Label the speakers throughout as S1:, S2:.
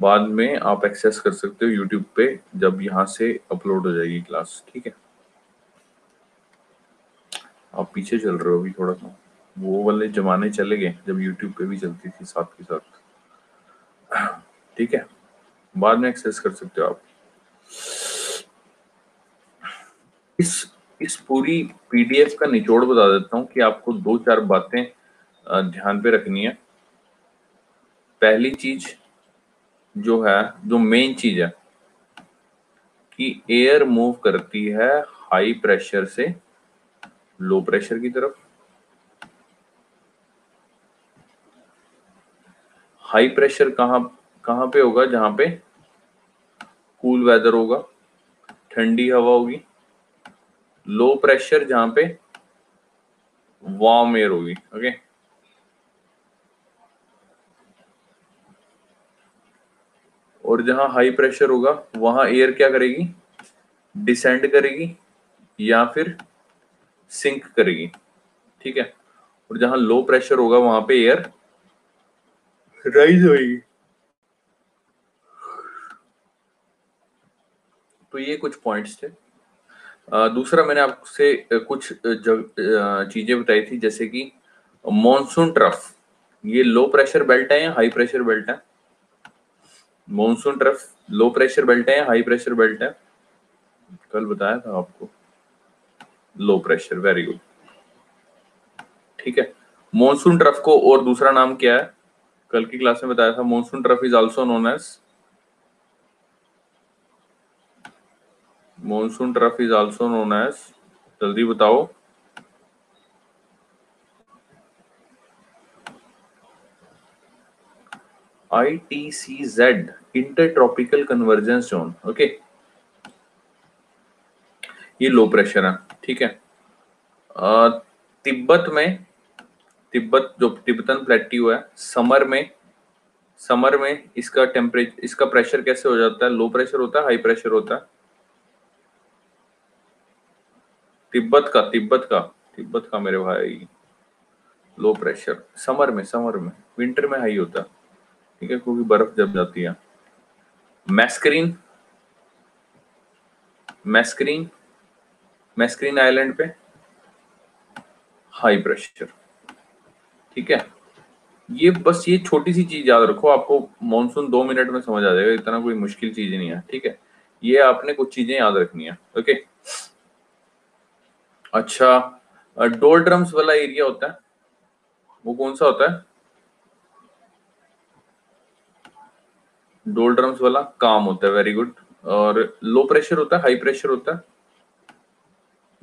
S1: बाद में आप एक्सेस कर सकते हो यूट्यूब पे जब यहाँ से अपलोड हो जाएगी क्लास, ठीक है। आप पीछे चल रहे हो अभी थोड़ा सा, वो वाले जमाने चले गए जब यूट्यूब पे भी चलती थी साथ के साथ, ठीक है। बाद में एक्सेस कर सकते हो आप। इस पूरी पीडीएफ का निचोड़ बता देता हूँ कि आपको 2-4 बातें ध्यान पे रखनी है। पहली चीज जो है, जो मेन चीज है कि एयर मूव करती है हाई प्रेशर से लो प्रेशर की तरफ। हाई प्रेशर कहाँ कहाँ पे होगा? जहां पे कूल वेदर होगा, ठंडी हवा होगी। लो प्रेशर जहां पे वार्म एयर होगी, ओके। और जहां हाई प्रेशर होगा वहां एयर क्या करेगी? डिसेंड करेगी या फिर सिंक करेगी, ठीक है। और जहां लो प्रेशर होगा वहां पे एयर राइज होगी। तो ये कुछ पॉइंट्स थे। दूसरा मैंने आपसे कुछ चीजें बताई थी, जैसे कि मॉनसून ट्रफ, ये लो प्रेशर बेल्ट है या हाई प्रेशर बेल्ट है? Monsoon trough low pressure belt है या हाई प्रेशर बेल्ट है? कल बताया था आपको, लो प्रेशर, वेरी गुड, ठीक है। मॉनसून ट्रफ को और दूसरा नाम क्या है? कल की क्लास में बताया था, monsoon trough is also known as, monsoon trough is also known as, जल्दी बताओ। ITCZ, inter tropical convergence zone, okay. ये लो प्रेशर है, ठीक है। तिब्बत में, तिब्बत जो तिब्बतन प्लेट्यू है, समर में इसका टेम्परेचर, इसका प्रेशर कैसे हो जाता है? लो प्रेशर होता है, हाई प्रेशर होता है? तिब्बत का मेरे भाई लो प्रेशर समर में, विंटर में हाई होता है, ठीक है, क्योंकि बर्फ जम जाती है। मैस्करीन, मैस्करीन मैस्करीन आइलैंड पे हाई प्रेशर, ठीक है। ये बस ये छोटी सी चीज याद रखो, आपको मॉनसून 2 मिनट में समझ आ जाएगा, इतना कोई मुश्किल चीज नहीं है, ठीक है। ये आपने कुछ चीजें याद रखनी है, ओके। अच्छा, डोलड्रम्स वाला एरिया होता है, वो कौन सा होता है? डोलड्रम्स वाला काम होता है, वेरी गुड। और लो प्रेशर होता है, हाई प्रेशर होता है?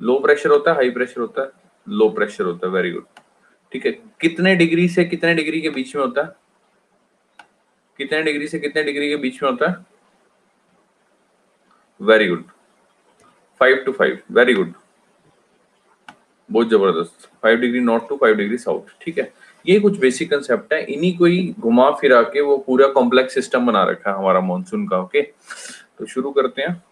S1: लो प्रेशर होता है, हाई प्रेशर होता है? लो प्रेशर होता है, वेरी गुड, ठीक है। कितने डिग्री से कितने डिग्री के बीच में होता है? कितने डिग्री से कितने डिग्री के बीच में होता है? Very good, 5 to 5, very good, बहुत जबरदस्त। 5 degree north to 5 degree south, ठीक है। ये कुछ बेसिक कंसेप्ट है, इन्हीं को ही घुमा फिरा के वो पूरा कॉम्प्लेक्स सिस्टम बना रखा है हमारा मॉनसून का, ओके। तो शुरू करते हैं।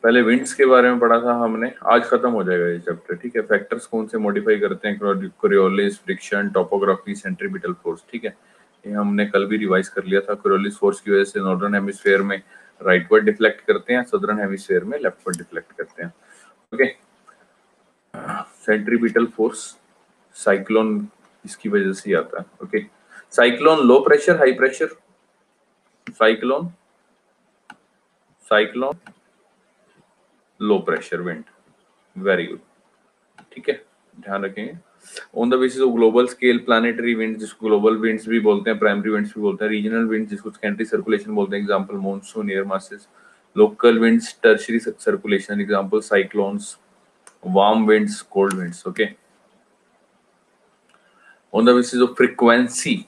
S1: पहले विंड्स के बारे में पढ़ा था हमने, आज खत्म हो जाएगा ये चैप्टर, ठीक है। फैक्टर्स कौन से मॉडिफाई करते हैं? Coriolis, friction, topography, centripetal force, ठीक है। ये हमने कल भी रिवाइज कर लिया था। कोरियोलिस फोर्स की वजह से नॉर्दर्न हेमिस्फीयर में राइटवर्ड डिफ्लेक्ट करते हैं, सदर्न हेमिस्फीयर में लेफ्टवर्ड डिफ्लेक्ट करते हैं, ओके। सेंट्रीपिटल फोर्स, साइक्लोन इसकी वजह से आता है, okay. Cyclone low pressure, high pressure? Cyclone, cyclone low pressure wind, very good, ठीक है, ध्यान रखेंगे। On the basis of global scale, planetary winds जिसको ग्लोबल विंड्स भी बोलते हैं, प्राइमरी विंड्स भी बोलते हैं, रीजनल विंड्स जिसको सेकेंडरी सर्कुलेशन बोलते हैं, example monsoon, air masses, local winds, tertiary circulation, example cyclones, warm winds, cold winds, okay. On the basis of frequency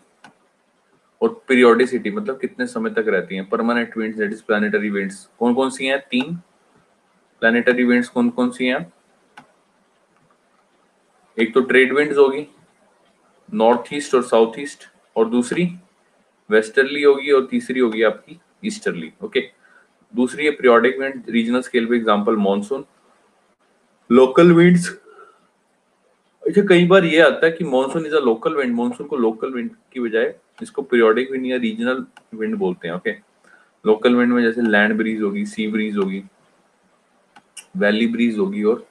S1: और पीरियोडिसिटी, मतलब कितने समय तक रहती हैं, permanent winds, that is planetary winds, कौन कौन सी हैं? 3 प्लानिटरी विंड्स कौन कौन सी हैं? एक तो ट्रेड विंड्स होगी, नॉर्थ ईस्ट और साउथ ईस्ट, और दूसरी वेस्टर्ली होगी, और तीसरी होगी आपकी ईस्टर्ली, ओके। दूसरी है पीरियोडिक विंड, रीजनल स्केल पे, एग्जांपल मॉनसून। लोकल विंड्स अच्छा, कई बार ये आता है कि monsoon is a local wind, monsoon को लोकल विंड की बजाय इसको पीरियोडिक विंड या रीजनल विंड बोलते हैं। ओके, लोकल विंड में जैसे लैंड ब्रीज होगी, सी ब्रीज होगी, वैली ब्रीज होगी और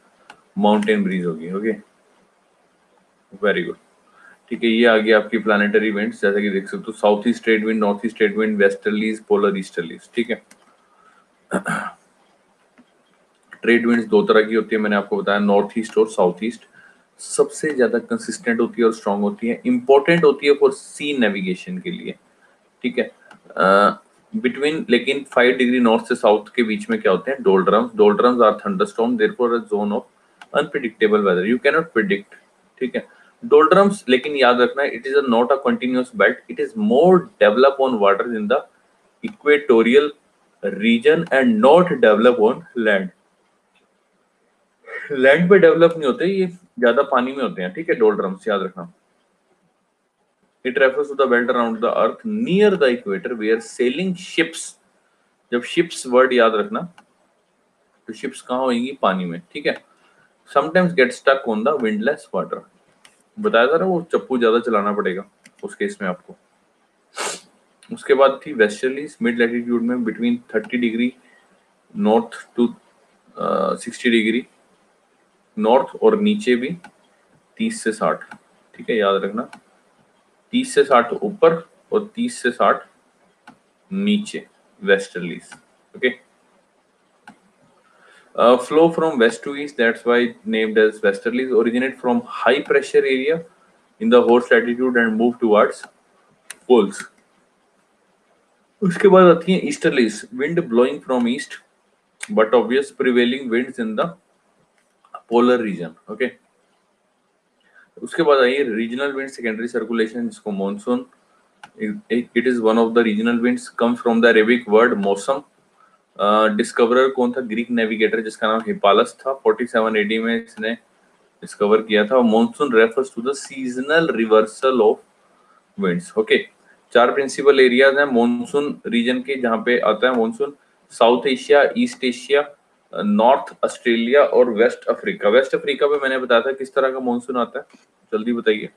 S1: माउंटेन ब्रीज होगी। Okay, very good. ठीक है, ये आ गया आपकी प्लानिटरी विंड्स, जैसे कि देख सकते हो south east trade wind, north east trade wind, westerlies, polar easterlies. ठीक है, ट्रेड विंड्स दो तरह की होती है, मैंने आपको बताया, नॉर्थ ईस्ट और साउथ ईस्ट। सबसे ज्यादा कंसिस्टेंट होती है और स्ट्रांग होती है, इंपॉर्टेंट होती है फॉर सी नेविगेशन के लिए। ठीक है, बिटवीन लेकिन 5 डिग्री नॉर्थ से साउथ के बीच में क्या होते हैं, doldrums. Doldrums are thunderstorm, therefore a zone of unpredictable weather, you can not predict. ठीक है, डोल्ड्रम्स, लेकिन याद रखना it is not a continuous belt, it is more develop on water in the equatorial region and not develop on land. Land पे develop नहीं होते, ये ज्यादा पानी में होते हैं। ठीक है, डोल्ड्रम्स याद रखना। It refers to the belt around the earth near the equator where sailing ships. जब शिप्स वर्ड याद रखना, तो शिप्स कहाँ होंगी, पानी में। ठीक है, sometimes get stuck on the windless water. बताया था ना, वो चप्पू ज्यादा चलाना पड़ेगा उस केस में आपको। उसके बाद थी वेस्टर्लीज, मिड लैटिट्यूड में between 30 degree north to 60 degree north, और नीचे भी 30 से 60। ठीक है, याद रखना 30 से 60 ऊपर और 30 से 60 नीचे, westerlies. Okay, flow from west to east, that's why named as westerlies, originate from high pressure area in the horse latitude and move towards poles. उसके बाद आती है easterlies, wind blowing from east but obvious prevailing winds in the polar region. Okay, उसके बाद आई regional wind, secondary circulation, जिसको monsoon. It is one of the regional winds, comes from the Arabic word मौसम। Discoverer कौन था, Greek navigator जिसका नाम हिपालस था, 47 AD में इसने डिस्कवर किया था। Monsoon refers to the seasonal reversal of winds. Okay, 4 principal areas हैं मॉनसून रीजन के, जहां पे आता है monsoon. South Asia, East Asia, North Australia और वेस्ट अफ्रीका। वेस्ट अफ्रीका पे मैंने बताया था किस तरह का मॉनसून आता है, जल्दी बताइए।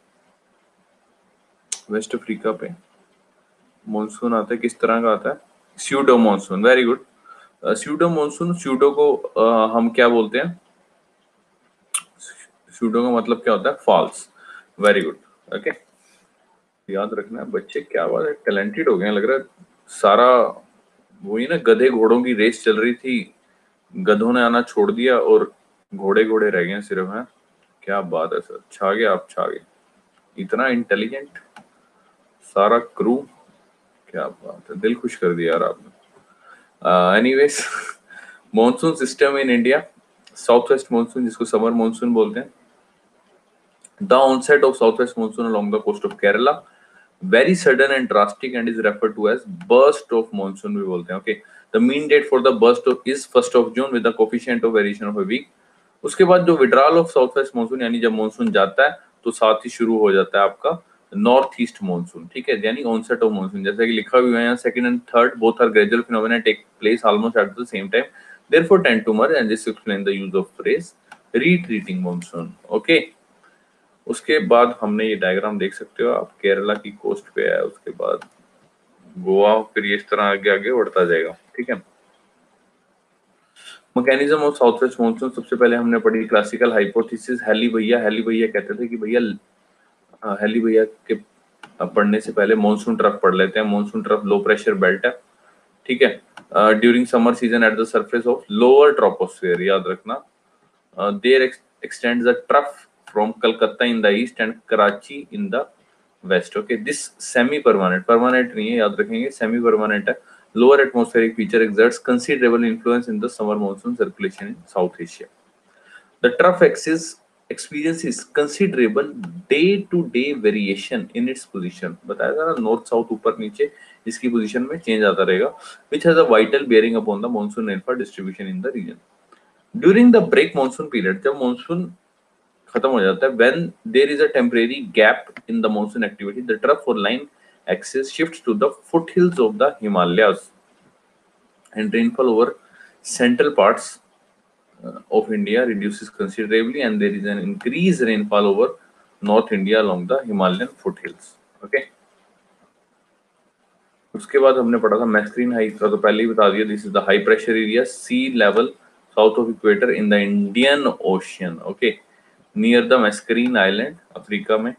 S1: वेस्ट अफ्रीका पे मॉनसून आता है, किस तरह का आता है, pseudo monsoon. Very good, pseudo monsoon. Pseudo को हम क्या बोलते हैं, स्यूडो का मतलब क्या होता है, फॉल्स। Very good. ओके, याद रखना बच्चे, क्या बात है, टैलेंटेड हो गए हैं लग रहा है सारा। वही ना, गधे घोड़ों की रेस चल रही थी, गधों ने आना छोड़ दिया और घोड़े घोड़े रह गए सिर्फ। हैं, क्या बात है सर, छा गए आप, छा गए। इतना इंटेलिजेंट सारा क्रू, क्या बात है, दिल खुश कर दिया यार आपने। Anyways, monsoon system in India, south west monsoon जिसको समर मॉनसून बोलते हैं। The onset of southwest monsoon along the coast of Kerala, very sudden and drastic, and is referred to as burst of monsoon भी बोलते हैं। Okay, the mean date for the burst of is 1st of June with the coefficient of variation of a week. उसके बाद जो withdrawal of southwest monsoon, यानी जब monsoon जाता है तो साथ ही शुरू हो जाता है आपका नॉर्थ ईस्ट मॉनसून। ठीक है, यानी onset of monsoon, जैसा कि लिखा हुआ है यहाँ, second and third both are gradual phenomena take place almost at the same time, therefore tend to merge, and this explains the use of phrase retreating monsoon. Okay, उसके बाद हमने ये डायग्राम देख सकते हो आप, केरला की कोस्ट पे है, उसके बाद गोवा, फिर ये इस तरह आगे आगे बढ़ता जाएगा। ठीक है, mechanism of south west monsoon, सबसे पहले हमने पढ़ी क्लासिकल हाइपोथेसिस। हेली भैया कहते थे कि भैया हेली भैया के पढ़ने से पहले मॉनसून ट्रफ पढ़ लेते हैं। Monsoon trough low pressure belt है। ठीक है, during summer season at the surface of lower troposphere, याद रखना, there extends the trough from Calcutta in the east and Karachi in the west. Okay, this semi-permanent, permanent नहीं है, याद रखेंगे, semi-permanent है, lower atmospheric feature exerts considerable influence in the summer monsoon circulation in South Asia. The trough axis experiences considerable day-to-day variation in its position. बताया था ना, north south ऊपर नीचे इसकी position में change आता रहेगा, which has a vital bearing upon the monsoon rainfall distribution in the region. During the break monsoon period, जब monsoon खत्म हो जाता है, when there is a temporary gap in the monsoon activity, the trough or line axis shifts to the foothills of the Himalayas and rainfall over central parts of India reduces considerably, and there is an increased rainfall over North India along the Himalayan foothills. Okay. उसके बाद हमने पढ़ा था मैस्क्रीन high का, तो पहले ही बता दिया, this is the high pressure area sea level south of equator in the Indian ocean, okay, near the Mascarene island, Africa में.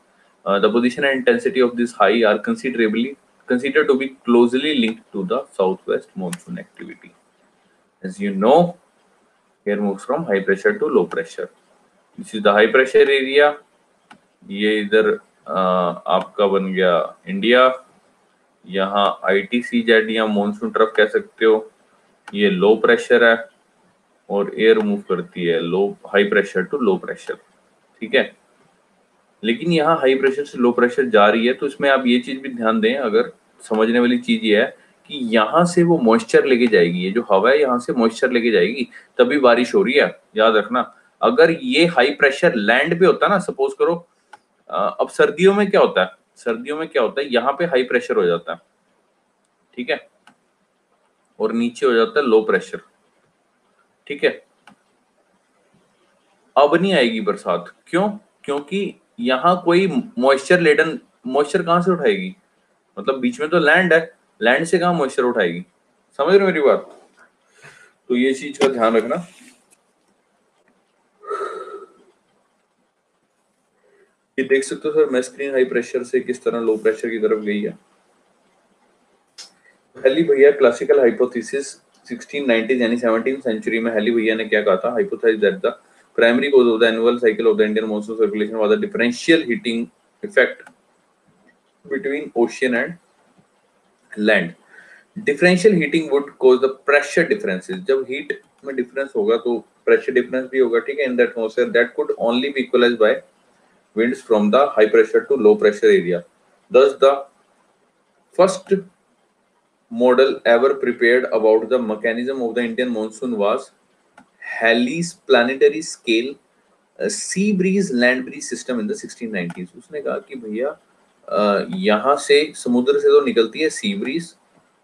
S1: The position and intensity of this high are considered to be closely linked to the southwest monsoon activity. As you know, here moves from high pressure to low pressure. This is the high pressure area. ये इधर आपका बन गया India. यहाँ ITCZ या monsoon trough कह सकते हो. ये लो प्रेशर है और एयर मूव करती है low high pressure to low pressure. ठीक है, लेकिन यहाँ हाई प्रेशर से लो प्रेशर जा रही है, तो इसमें आप ये चीज भी ध्यान दें, अगर समझने वाली चीज ये है कि यहाँ से वो मॉइस्चर लेके जाएगी, ये जो हवा है यहाँ से मॉइस्चर लेके जाएगी, तभी बारिश हो रही है, याद रखना. अगर ये हाई प्रेशर लैंड पे होता ना, सपोज करो, अब सर्दियों में क्या होता है, सर्दियों में क्या होता है, यहाँ पे हाई प्रेशर हो जाता है, ठीक है, और नीचे हो जाता है लो प्रेशर. ठीक है, अब नहीं आएगी बरसात. क्यों? क्योंकि यहाँ कोई मॉइस्चर लेडन, मॉइस्चर कहां से उठाएगी, मतलब बीच में तो लैंड है, लैंड से कहां मॉइस्चर उठाएगी. समझ रहे हो मेरी बात? तो ये चीज का ध्यान रखना. ये देख सकते हो सर, मैस्क्रीन हाई प्रेशर से किस तरह लो प्रेशर की तरफ गई है. हेली भैया क्लासिकल हाइपोथेसिस 1690 यानी 17th सेंचुरी में हेली भैया ने क्या कहा था, hypothesis that the primary cause of the annual cycle of the Indian monsoon circulation was the differential heating effect between ocean and land. Differential heating would cause the pressure differences. जब heat में difference होगा तो pressure difference भी होगा. ठीक है, in the atmosphere that could only be equalised by winds from the high pressure to low pressure area. Thus, the first model ever prepared about the mechanism of the Indian monsoon was Halley's planetary scale sea breeze land breeze system in the 1690s. उसने कहा कि भैया यहाँ से समुद्र से तो निकलती है सी ब्रीज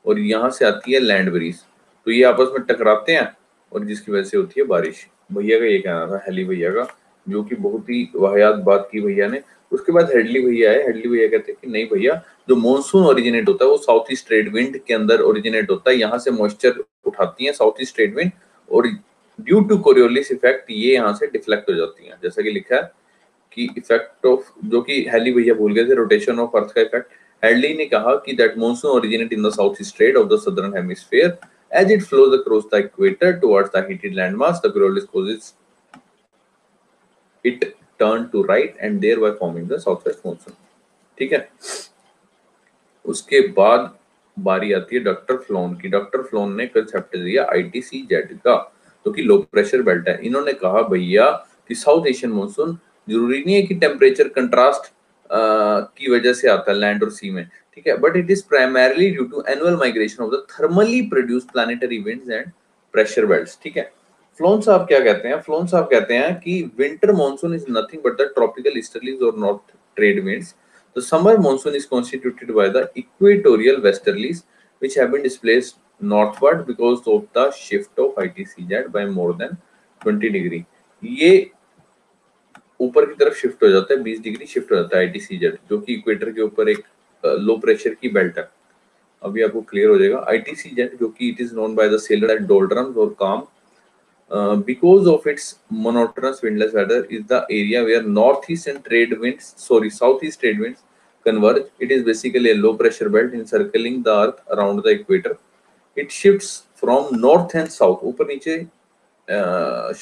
S1: और यहाँ से आती है लैंड ब्रीज, तो ये आपस में टकराते हैं और जिसकी वजह से होती है बारिश. भैया का ये कहना था, हेली भैया का, जो कि बहुत ही वाहियात बात की भैया ने. उसके बाद हेडली भैया है. हेडली भैया कहते हैं कि नहीं भैया, जो मॉनसून ओरिजिनेट होता है वो साउथ ईस्ट ट्रेड विंड के अंदर ओरिजिनेट होता है, यहाँ से मॉइस्चर उठाती है साउथ ईस्ट ट्रेड विंड, और ड्यू टू कोरियोलिस इफेक्ट ये यहाँ से डिफ्लेक्ट हो जाती है, जैसा कि लिखा है कि इफेक्ट ऑफ, जो कि हेडली भैया भूल गए थे, रोटेशन ऑफ अर्थ का इफेक्ट. हेडली ने कहा कि that monsoon originate in the south east trade off the southern hemisphere as it flows across the equator towards the heated landmass. The Coriolis causes it turn to right and thereby forming the southwest monsoon. ठीक है, उसके बाद बारी आती है doctor phloem की. Doctor phloem ने concept दिया ITCZ का, जो कि लो प्रेशर बेल्ट है. इन्होंने कहा भैया कि साउथ एशियन मानसून जरूरी नहीं है कि टेम्परेचर कंट्रास्ट की वजह से आता है लैंड और सी में, ठीक है, but it is primarily due to annual migration of the thermally produced planetary winds and pressure belts. ठीक है, फ्लोन साहब क्या कहते हैं, फ्लोन साहब कहते हैं कि winter monsoon is nothing but the tropical easterlies और north trade winds. The summer monsoon is constituted by the equatorial westerlies, which have been displaced northward because of the shift of ITCZ by more than 20 degree. ये ऊपर की तरफ shift हो जाता है, 20 degree shift हो जाता है ITCZ, जो कि इक्वेटर के ऊपर एक लो प्रेशर की बेल्ट है. अभी आपको क्लियर हो जाएगा. ITCZ, जो कि it is known by the sailor at doldrums और calm, because of its monotonous windless weather, is the area where southeast trade winds converge. It is basically a low pressure belt encircling the earth around the equator. It shifts from north and south, ऊपर नीचे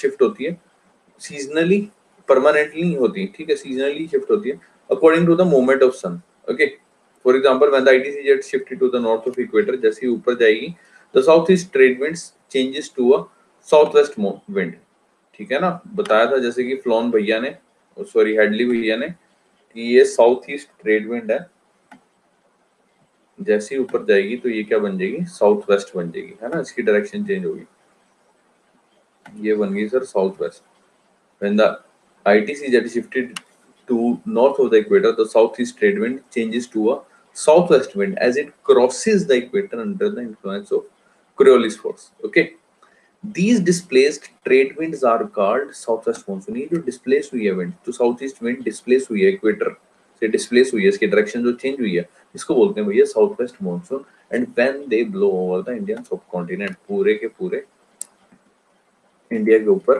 S1: shift होती है, seasonally, permanently नहीं होती. ठीक है, seasonally shift होती है according to the movement of sun. Okay, for example, when the ITCZ shifted to the north of equator, जैसे ही ऊपर जाएगी, the southeast trade winds changes to a south west wind. ठीक है ना, बताया था जैसे कि फ्लोन भैया ने, सॉरी हेडली भैया ने, कि ये साउथ ईस्ट ट्रेड विंड है, जैसे ही ऊपर जाएगी तो ये क्या बन जाएगी, साउथ वेस्ट बन जाएगी, है ना, इसकी डायरेक्शन चेंज होगी, ये बन गई sir south west. When the ITCZ shifted to north of the equator, the southeast trade wind changes to a southwest wind as it crosses the equator under the influence of Coriolis force. Okay, These displaced trade winds are called southwest monsoon. ये जो displaced हुई है wind, जो southeast wind displace हुई है equator से displace हुई है, इसकी direction जो change हुई है, इसको बोलते हैं भैया southwest monsoon. And when they blow over the Indian subcontinent, पूरे के पूरे इंडिया के ऊपर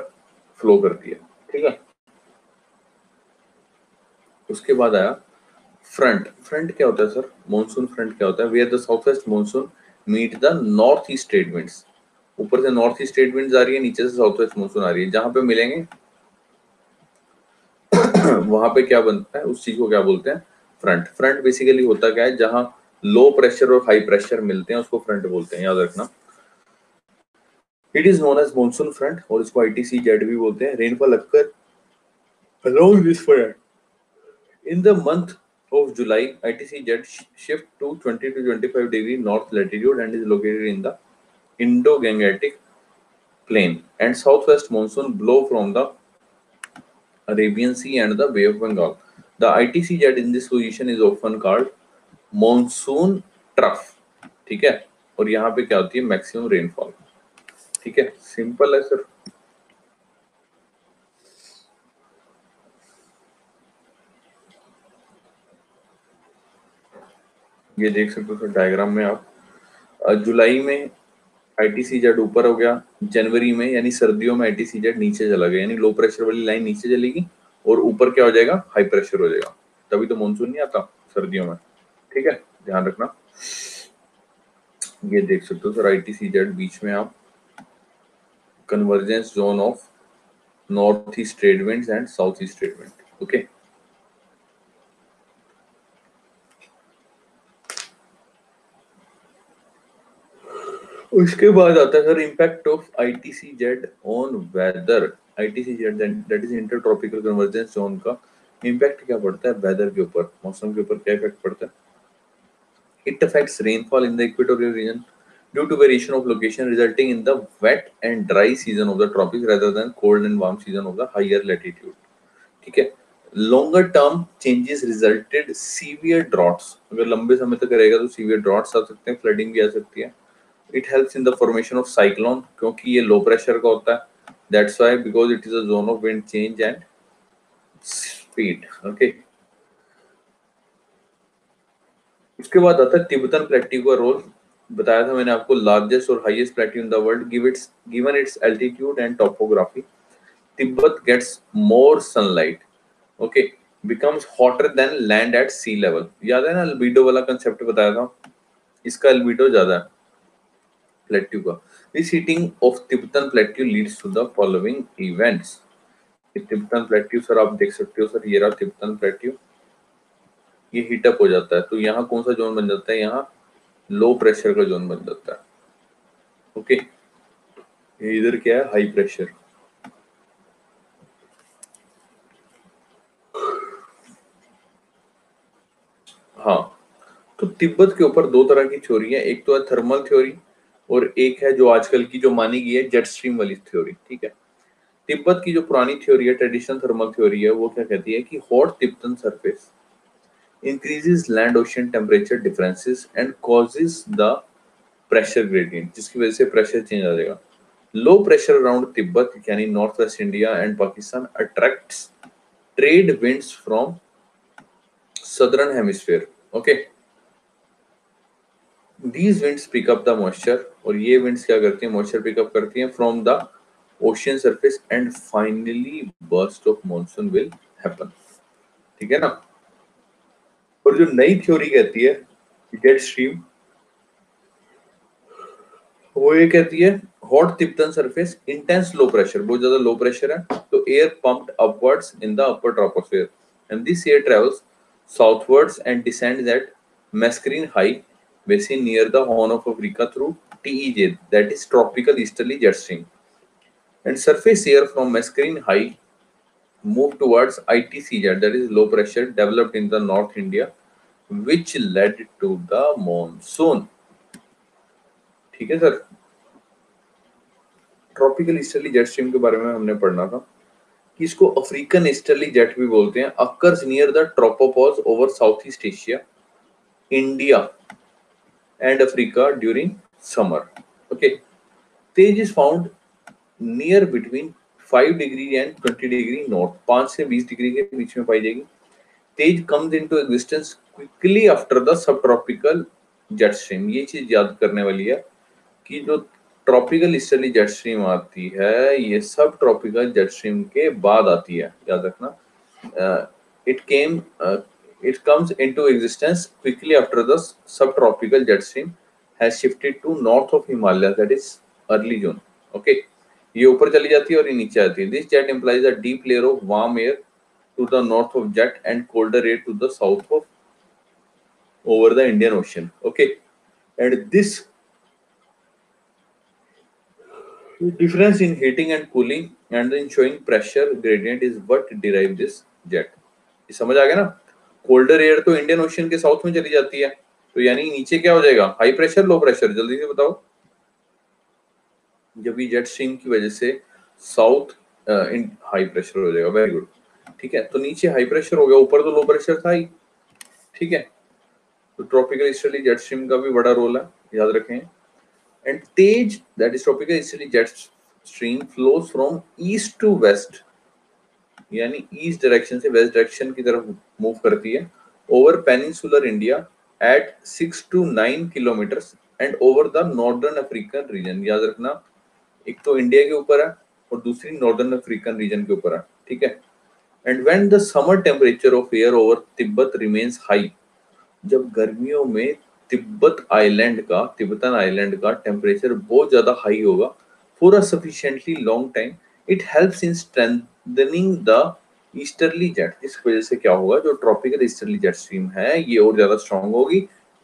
S1: फ्लो करती है, ठीक है. उसके बाद आया फ्रंट. फ्रंट क्या होता है सर? मॉनसून फ्रंट क्या होता है? Where the southwest monsoon meet the north east trade winds. ऊपर से नॉर्थ ईस्ट ट्रेड विंड्स आ रही है, नीचे से साउथ वेस्ट मॉनसून आ रही है, जहां पे मिलेंगे वहां पे क्या बनता है, उस चीज को क्या बोलते हैं? फ्रंट. फ्रंट बेसिकली होता क्या है? जहां लो प्रेशर और हाई प्रेशर मिलते हैं उसको फ्रंट बोलते हैं, याद रखना. It is known as monsoon front और इसको आईटीसी जेड भी बोलते हैं. Rainfall occur along this front in the month of July. ITC jet shift to 20 to 25 degree north latitude and is located in the Indo-Gangetic plain, and southwest monsoon blow from the Arabian Sea and the Bay of Bengal. The ITC jet in this position is often called monsoon trough. ठीक है. और यहाँ पे क्या होती है? Maximum rainfall. ठीक है, सिंपल है सर. ये देख सकते हो सर डायग्राम में आप. जुलाई में आईटीसी जेड ऊपर हो गया, जनवरी में यानी सर्दियों में आईटीसी जेड नीचे चला गया, यानी लो प्रेशर वाली लाइन नीचे चलेगी और ऊपर क्या हो जाएगा? हाई प्रेशर हो जाएगा. तभी तो मॉनसून नहीं आता सर्दियों में. ठीक है, ध्यान रखना. ये देख सकते हो सर आईटीसी जेड, बीच में आप convergence zone of north east trade winds and south east trade wind. Okay, उसके बाद आता है sir impact of ITC Z on whether. ITC Z that is inter tropical convergence zone का impact क्या पड़ता है वेदर के ऊपर, मौसम के ऊपर क्या इफेक्ट पड़ता है? It affects rainfall in the equatorial region due to variation of location resulting in the wet and dry season of the tropics rather than cold and warm season of the higher latitude. ठीक है. Longer term changes resulted severe droughts. अगर लंबे समय तक रहेगा तो severe droughts आ सकते हैं, फ्लडिंग भी आ सकती है. It helps in the formation of cyclone क्योंकि ये low pressure का होता है. That's why because it is a zone of wind change and speed. Okay. उसके बाद आता है तिब्बतन प्लेट्यू का रोल. बताया था मैंने आपको, लार्जेस्ट और highest plateau in the world. Given its altitude and topography, Tibet gets more sunlight. Okay, becomes hotter than land at sea level. याद है ना अल्बीडो वाला कंसेप्ट बताया था, इसका अल्बीडो ज्यादा है प्लेट्यू का. This heating of Tibetan plateau leads to the following events. Tibetan plateau sir आप देख सकते हो सर, ये रहा तिब्बतन प्लेट्यू, ये हीट अप हो जाता है तो यहाँ कौन सा जोन बन जाता है? यहाँ लो प्रेशर का जोन बन जाता है. ओके, ये इधर क्या है? High pressure. हाँ, तो तिब्बत के ऊपर दो तरह की थ्योरी है. एक तो है थर्मल थ्योरी और एक है जो आजकल की जो मानी गई है जेट स्ट्रीम वाली थ्योरी. ठीक है. तिब्बत की जो पुरानी थ्योरी है, ट्रेडिशनल थर्मल थ्योरी है, वो क्या कहती है कि hot Tibetan surface increases land ocean temperature differences and causes the pressure gradient, जिसकी वजह से प्रेशर चेंज आ जाएगा. लो प्रेशर अराउंड तिब्बत यानी north west India and Pakistan attracts trade winds from southern hemisphere. Okay, these winds pick up the moisture, और ये winds क्या करती हैं? मॉइस्चर पिकअप करती हैं from the ocean surface and finally burst of monsoon will happen. ठीक है ना. और जो नई थ्योरी कहती है जेट स्ट्रीम, वो ये कहती है hot Tibetan surface intense low pressure, बहुत ज्यादा लो प्रेशर है तो air pumped upwards in the upper troposphere and this air travels southwards and descends at Mascarene high basin near the Horn of Africa through TEJ, that is tropical easterly jet stream, and surface air from Mascarene High move towards ITC jet, that is low pressure developed in the North India which led to the monsoon. ठीक है sir. Tropical easterly jet stream के बारे में हमने पढ़ना था कि इसको अफ्रीकन ईस्टर्ली जेट भी बोलते हैं. Occurs near the tropopause over south east Asia, India and Africa during summer. Okay, Tej is found near between 5 degree and 20 degree north, 5 से 20 डिग्री के बीच में पाई जाएगी। TEJ comes into existence quickly after the सब tropical jet stream. ये चीज याद करने वाली है कि जो ट्रॉपिकल ईस्टर्ली जेट स्ट्रीम आती है ये सब ट्रॉपिकल जेट स्ट्रीम के बाद आती है, याद रखना। It came it comes into existence quickly after the subtropical jet stream has shifted to north of Himalaya, that is early June. Okay, ये ऊपर चली जाती है और ये नीचे आती है। This jet implies a deep layer of warm air to the north of jet and colder air to the south of over the Indian Ocean. Okay, and this difference in heating and cooling and in showing pressure gradient is what derive this jet. ये समझ आ गया ना? Colder air तो Indian ocean के south में चली जाती है, तो यानी नीचे क्या हो जाएगा, हाई प्रेशर लो प्रेशर, जल्दी से बताओ। जब ये जेट स्ट्रीम की वजह से साउथ इन हाई प्रेशर हो जाएगा, वेरी गुड, ठीक है। तो नीचे हाई प्रेशर हो गया, ऊपर तो लो प्रेशर था ही, ठीक है। तो ट्रॉपिकल ईस्टर्ली जेट स्ट्रीम का भी बड़ा रोल है, याद रखें। And TEJ, that is tropical easterly jet stream flows from east to west, यानी ईस्ट डायरेक्शन से वेस्ट डायरेक्शन की तरफ मूव करती है, over peninsular India at 6 to 9 kilometres and over the northern African region. याद रखना, एक तो इंडिया के ऊपर है और दूसरी नॉर्दर्न अफ्रीकन रीजन के ऊपर है, ठीक है। And when the summer temperature of air over Tibet remains high, जब गर्मियों में तिब्बतन आइलैंड का टेम्परेचर बहुत ज्यादा हाई होगा for a sufficiently long time, it helps in strengthening the easterly jet. इस वजह से क्या होगा, जो ट्रॉपिकल ईस्टर्ली जेट स्ट्रीम है ये और ज्यादा स्ट्रांग होगी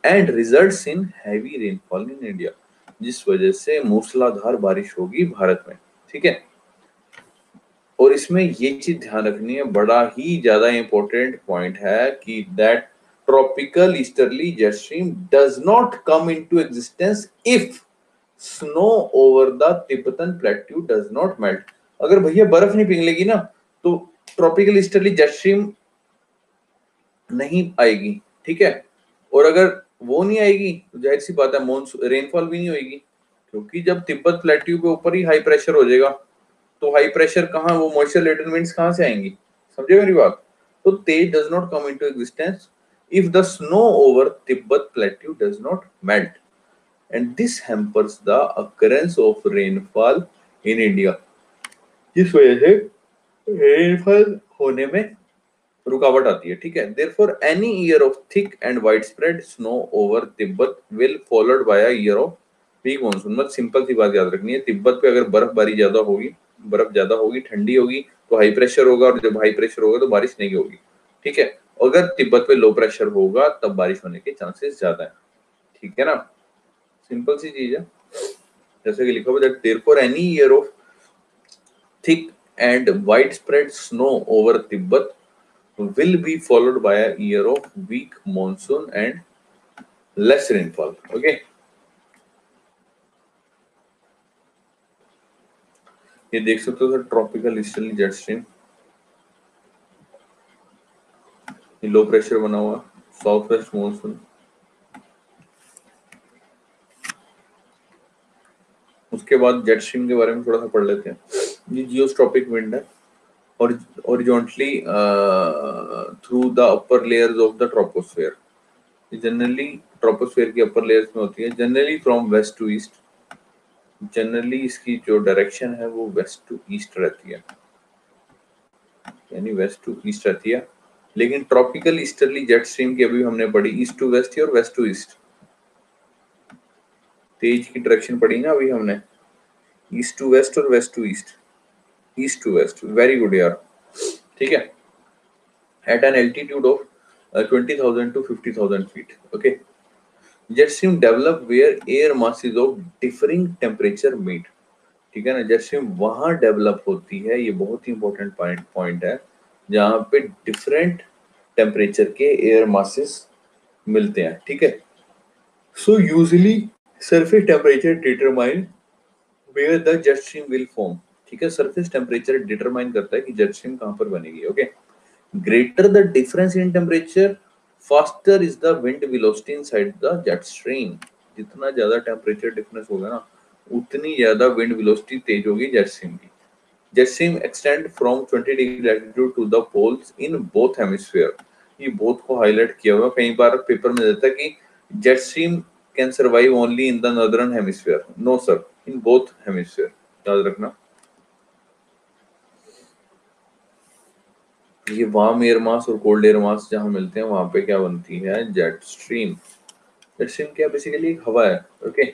S1: and results in heavy rainfall in India, जिस वजह से मूसलाधार बारिश होगी भारत में, ठीक है। और इसमें ये चीज ध्यान रखनी है, बड़ा ही ज्यादा इंपॉर्टेंट पॉइंट है कि that tropical easterly jet stream does not come into existence if snow over the Tibetan plateau does not melt। अगर भैया बर्फ नहीं पिघलेगी ना तो ट्रॉपिकल ईस्टर्ली जेट स्ट्रीम नहीं आएगी, ठीक है। और अगर वो नहीं आएगी तो जाहिर सी बात है मॉनसून रेनफॉल भी नहीं होगी, क्योंकि जब तिब्बत प्लेट्यू पे ऊपर ही हाई प्रेशर हो जाएगा तो हाई प्रेशर कहाँ, वो मॉइस्चर लेटेंट विंड्स कहाँ से आएंगी, समझे मेरी बात। तो TEJ does not come into existence if the snow over Tibet plateau does not melt, and this hampers the occurrence of rainfall in India, जिस वजह से रेनफॉल होने में रुकावट आती है, ठीक है। Therefore, any year of thick and widespread snow over Tibet will followed by a year of weak monsoon। मतलब सिंपल सी बात याद रखनी है, तिब्बत पे अगर बर्फबारी ज्यादा होगी, बर्फ ज्यादा होगी, ठंडी होगी तो हाई प्रेशर होगा, और जब हाई प्रेशर होगा तो बारिश नहीं होगी, ठीक है। अगर तिब्बत पे लो प्रेशर होगा तब बारिश होने के चांसेस ज्यादा है, ठीक है ना। सिंपल सी चीज है, जैसे कि लिखा हुआ है therefore any year of thick and widespread snow over Tibet will be followed by a year of weak monsoon and less rainfall। Okay, ये देख सकते हो sir, tropical easterly jet stream, ये लो प्रेशर बना हुआ साउथ वेस्ट मॉनसून। उसके बाद jet stream के बारे में थोड़ा सा पढ़ लेते हैं। ये जियोस्ट्रॉपिक विंड है और horizontally through the upper layers of the troposphere, generally troposphere की अपर लेयर्स में होती है, generally from west to east, generally इसकी जो डायरेक्शन है वो वेस्ट टू ईस्ट रहती है, यानी वेस्ट टू ईस्ट रहती है। लेकिन ट्रॉपिकल ईस्टर्ली जेट स्ट्रीम की अभी हमने पढ़ी ईस्ट टू वेस्ट और वेस्ट टू ईस्ट, तेज की डायरेक्शन पढ़ी ना अभी हमने, ईस्ट टू वेस्ट और west to east, east to west, very good यार, ठीक है। At an altitude of 20,000 to 50,000 feet। Okay, jet stream develop where air masses of differing temperature meet, ठीक है ना। जेट स्ट्रीम वहां डेवलप होती है, ये बहुत ही इंपॉर्टेंट पॉइंट है, जहां पे डिफरेंट टेम्परेचर के एयर मासेस मिलते हैं, ठीक है। So usually surface temperature determine where the jet stream will form, ठीक है। सरफेस टेम्परेचर डिटरमाइन करता है कि जेट स्ट्रीम कहां पर बनेगी। Okay, greater the difference in temperature, faster is the wind velocity inside the jet stream। जितना ज्यादा टेम्परेचर डिफरेंस होगा ना उतनी ज्यादा विंड वेलोसिटी तेज होगी जेट स्ट्रीम की। Jet stream extend from 20 degree latitude to the poles in both hemisphere. ये बोथ को हाईलाइट किया हुआ, कई बार पेपर में देता है कि jet stream can survive only in the northern hemisphere. No sir, in both hemisphere, याद रखना। ये वार्म एयर मास और कोल्ड एयर मास जहां मिलते हैं वहां पे क्या बनती है, जेट स्ट्रीम। जेट स्ट्रीम क्या बेसिकली एक हवा है। Okay,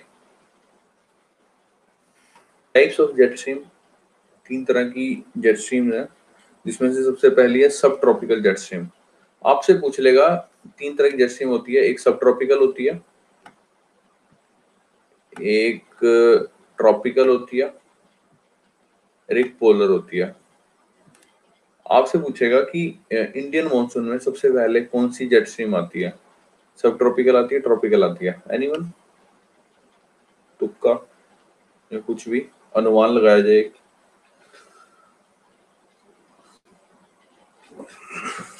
S1: types of jet stream, तीन तरह की जेट स्ट्रीम है, जिसमें से सबसे पहली है सब ट्रॉपिकल जेट स्ट्रीम। आपसे पूछ लेगा तीन तरह की जेट स्ट्रीम होती है, एक सब ट्रॉपिकल होती है, एक ट्रॉपिकल होती है, और एक पोलर होती है। आपसे पूछेगा कि इंडियन मॉनसून में सबसे पहले कौन सी जेट स्ट्रीम आती है, सब ट्रॉपिकल आती है, ट्रॉपिकल आती है? एनीवन? तुक्का या कुछ भी अनुमान लगाया जाए?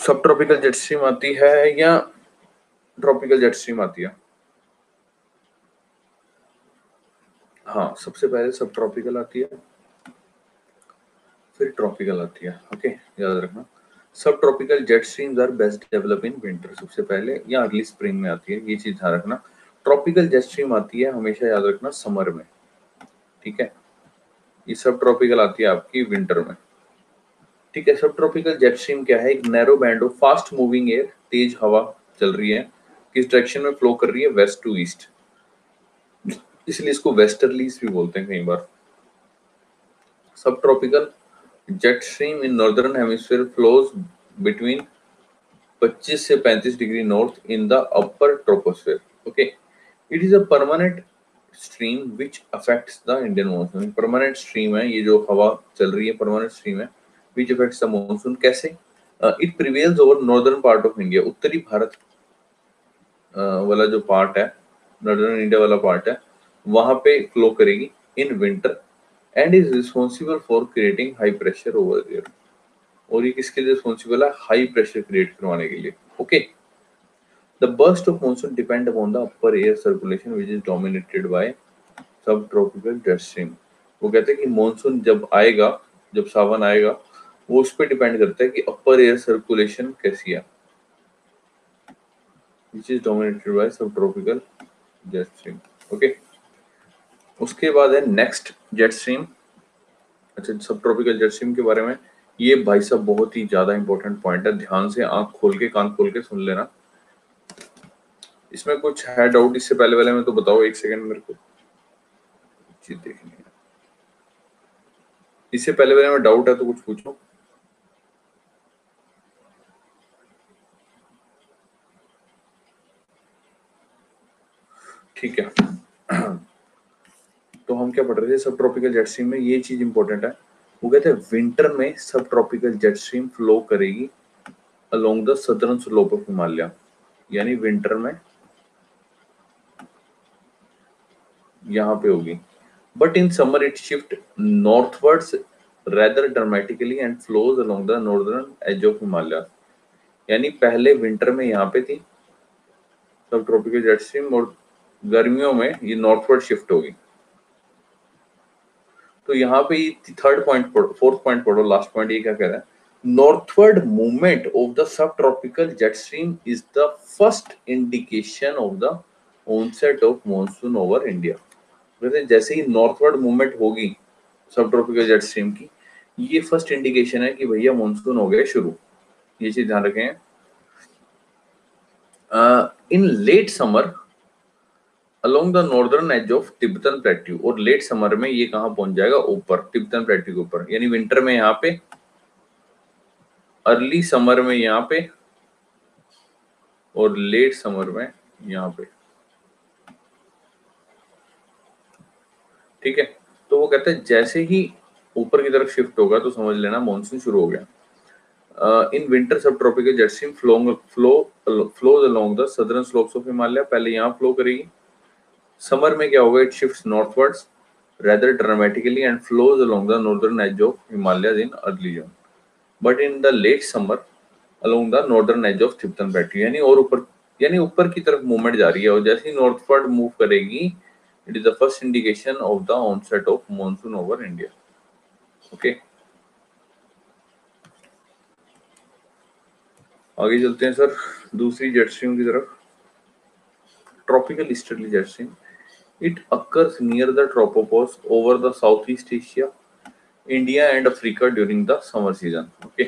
S1: सब ट्रॉपिकल जेट स्ट्रीम आती है या ट्रॉपिकल जेट स्ट्रीम आती है? हाँ, सबसे पहले सब ट्रॉपिकल आती है, फिर ट्रॉपिकल आती है। ओके, याद रखना। सब tropical jet streams are best develop in winter, सबसे पहले या अर्ली स्प्रिंग में आती है, ये चीज ध्यान रखना। ट्रॉपिकल जेट स्ट्रीम आती है हमेशा, याद रखना, समर में। ठीक है, ये सब ट्रॉपिकल आती है आपकी विंटर में। ठीक है, सब ट्रॉपिकल जेट स्ट्रीम क्या है, एक narrow band of fast moving air, तेज हवा चल रही है, किस डायरेक्शन में फ्लो कर रही है, वेस्ट टू ईस्ट, इसलिए इसको वेस्टर्लीज भी बोलते हैं कई बार। सब tropical jet stream in northern hemisphere flows between 25 से 35 degree north in the upper troposphere. Okay, it is a permanent stream which affects the Indian monsoon. Permanent stream है, ये जो हवा चल रही है परमानेंट स्ट्रीम है, विच अफेक्ट्स द मॉनसून। कैसे? It prevails over northern part of India, उत्तरी भारत वाला जो पार्ट है, नॉर्दर्न इंडिया वाला पार्ट है, वहां पे फ्लो करेगी in winter and is responsible for creating high pressure over there. और ये किसके लिए रिस्पॉन्सिबल है, हाई प्रेशर क्रिएट करवाने के लिए। Okay, the burst of monsoon depend upon the upper air circulation which is dominated by सब ट्रॉपिकल जेट स्ट्रीम। वो कहते हैं कि मॉनसून जब आएगा, जब सावन आएगा, वो उस पर डिपेंड करता है कि अपर एयर सर्कुलेशन कैसी है, विच इज डोमिनेटेड बाय सब ट्रॉपिकल जेट स्ट्रीम। ओके, उसके बाद है नेक्स्ट जेट स्ट्रीम। अच्छा, सब ट्रॉपिकल जेट स्ट्रीम के बारे में, ये भाई साहब बहुत ही ज्यादा इंपॉर्टेंट पॉइंट है, ध्यान से आंख खोल के कान खोल के सुन लेना। इसमें कुछ है डाउट इससे पहले वाले में तो बताओ, एक सेकंड मेरे को चीज देखनी है। इससे पहले वाले में डाउट है तो कुछ पूछो। ठीक है, तो हम क्या पढ़ रहे थे, सब ट्रॉपिकल जेट स्ट्रीम में ये चीज इंपॉर्टेंट है। वो कहते हैं विंटर में सब ट्रॉपिकल जेट स्ट्रीम फ्लो करेगी along the southern slope of Himalaya, यानी विंटर में यहाँ पे होगी। But in summer it shift northwards rather dramatically and flows along the northern edge of Himalaya। यानी पहले विंटर में यहाँ पे थी सब ट्रॉपिकल जेट स्ट्रीम, और गर्मियों में ये नॉर्थवर्ड शिफ्ट होगी। तो यहाँ पे थर्ड पॉइंट पढ़ो, फोर्थ पॉइंट पढ़ो, लास्ट पॉइंट ये क्या कह रहा है, नॉर्थवर्ड मूवमेंट ऑफ द सब tropical jet stream is the first indication of the onset of monsoon over India. वैसे जैसे ही नॉर्थवर्ड मूवमेंट होगी सब ट्रॉपिकल जेट स्ट्रीम की, ये फर्स्ट इंडिकेशन है कि भैया मॉनसून हो गया शुरू, ये चीज ध्यान रखें। In late summer along the northern edge of Tibetan plateau, और लेट समर में ये कहां पहुंच जाएगा, ऊपर तिब्बतन प्लेट्यू के ऊपर, यानी विंटर में यहाँ पे, अर्ली समर में यहाँ पे, और लेट समर में यहाँ पे। ठीक है, तो वो कहते हैं जैसे ही ऊपर की तरफ शिफ्ट होगा तो समझ लेना मॉनसून शुरू हो गया। इन विंटर सब tropical jet stream flows along the southern slopes of Himalaya, पहले यहाँ फ्लो करेगी। समर में क्या होगा, it shifts northwards rather dramatically and flows along the northern edge of Himalayas in early June, but in the late summer along the northern edge of Tibetan Plateau, यानी और ऊपर, यानी ऊपर की तरफ मूवमेंट जा रही है, और जैसे ही नॉर्थवर्ड मूव करेगी It is the first indication of the onset of monsoon over India. Okay. आगे चलते हैं सर दूसरी जेट स्ट्रीम की तरफ. Tropical easterly jet stream. It occurs near the tropopause over the Southeast Asia, India and Africa during the summer season. Okay.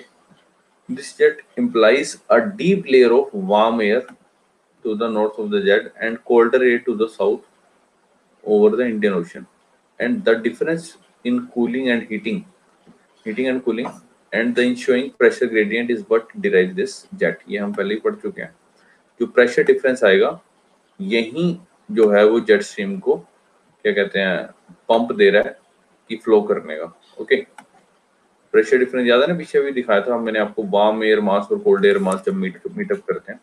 S1: This jet implies a deep layer of warm air to the north of the jet and colder air to the south over the Indian Ocean. And the difference in heating and cooling, and the ensuing pressure gradient is what derives this jet. ये हम पहले ही पढ़ चुके हैं. जो pressure difference आएगा यही जो है वो जेट स्ट्रीम को क्या कहते हैं पंप दे रहा है कि फ्लो करने का. ओके. प्रेशर डिफरेंस याद है ना, पीछे भी दिखाया था मैंने आपको, वार्म एयर मास और कोल्ड एयर मास जब मीटअप करते हैं.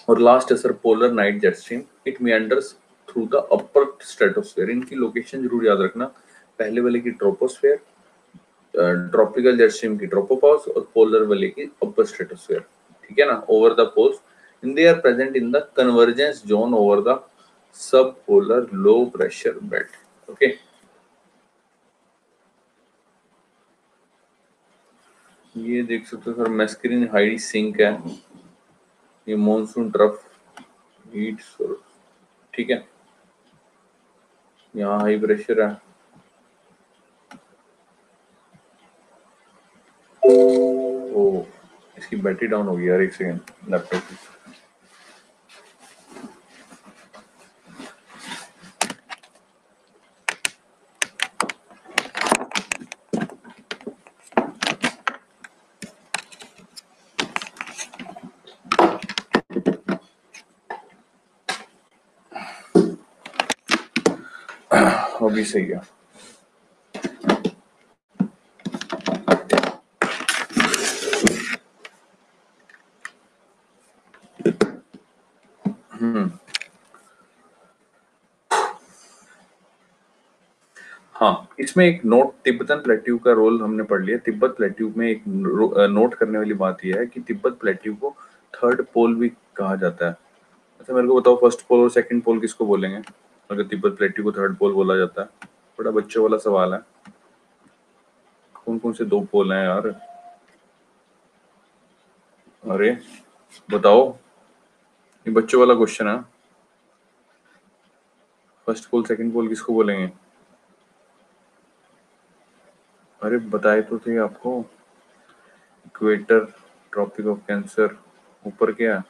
S1: और लास्ट है sir polar night jet stream. It meanders through the upper stratosphere. इनकी लोकेशन जरूर याद रखना. पहले वाले की ट्रोपोस्फेयर, ट्रॉपिकल जेट स्ट्रीम की ट्रोपोपॉज और पोलर वाले की अपर स्ट्रेटोस्फेयर. ठीक है ना, over the poles. And they are present in the convergence zone over the subpolar low pressure belt. Okay. ये देख सकते हो सर मैस्करीन हाई सिंक है, ये मॉनसून ट्रफ हीट सोर्स. ठीक है, यहाँ हाई प्रेशर है. ओ इसकी बैटरी डाउन हो गई यार, एक सेकेंड लैपटॉप की. अभी सही है. हाँ, इसमें एक नोट तिब्बतन प्लेट्यू का रोल हमने पढ़ लिया. तिब्बत प्लेट्यू में एक नोट करने वाली बात यह है कि तिब्बत प्लेट्यू को थर्ड पोल भी कहा जाता है. अच्छा मेरे को बताओ फर्स्ट पोल और सेकंड पोल किसको बोलेंगे अगर तिब्बत प्लेट्यू को थर्ड पोल बोला जाता है? बड़ा बच्चों वाला सवाल है. कौन कौन से दो पोल हैं यार? अरे बताओ, ये बच्चों वाला क्वेश्चन है. फर्स्ट पोल सेकंड पोल किसको बोलेंगे? अरे बताए तो थे आपको. इक्वेटर, ट्रॉपिक ऑफ कैंसर, ऊपर क्या है?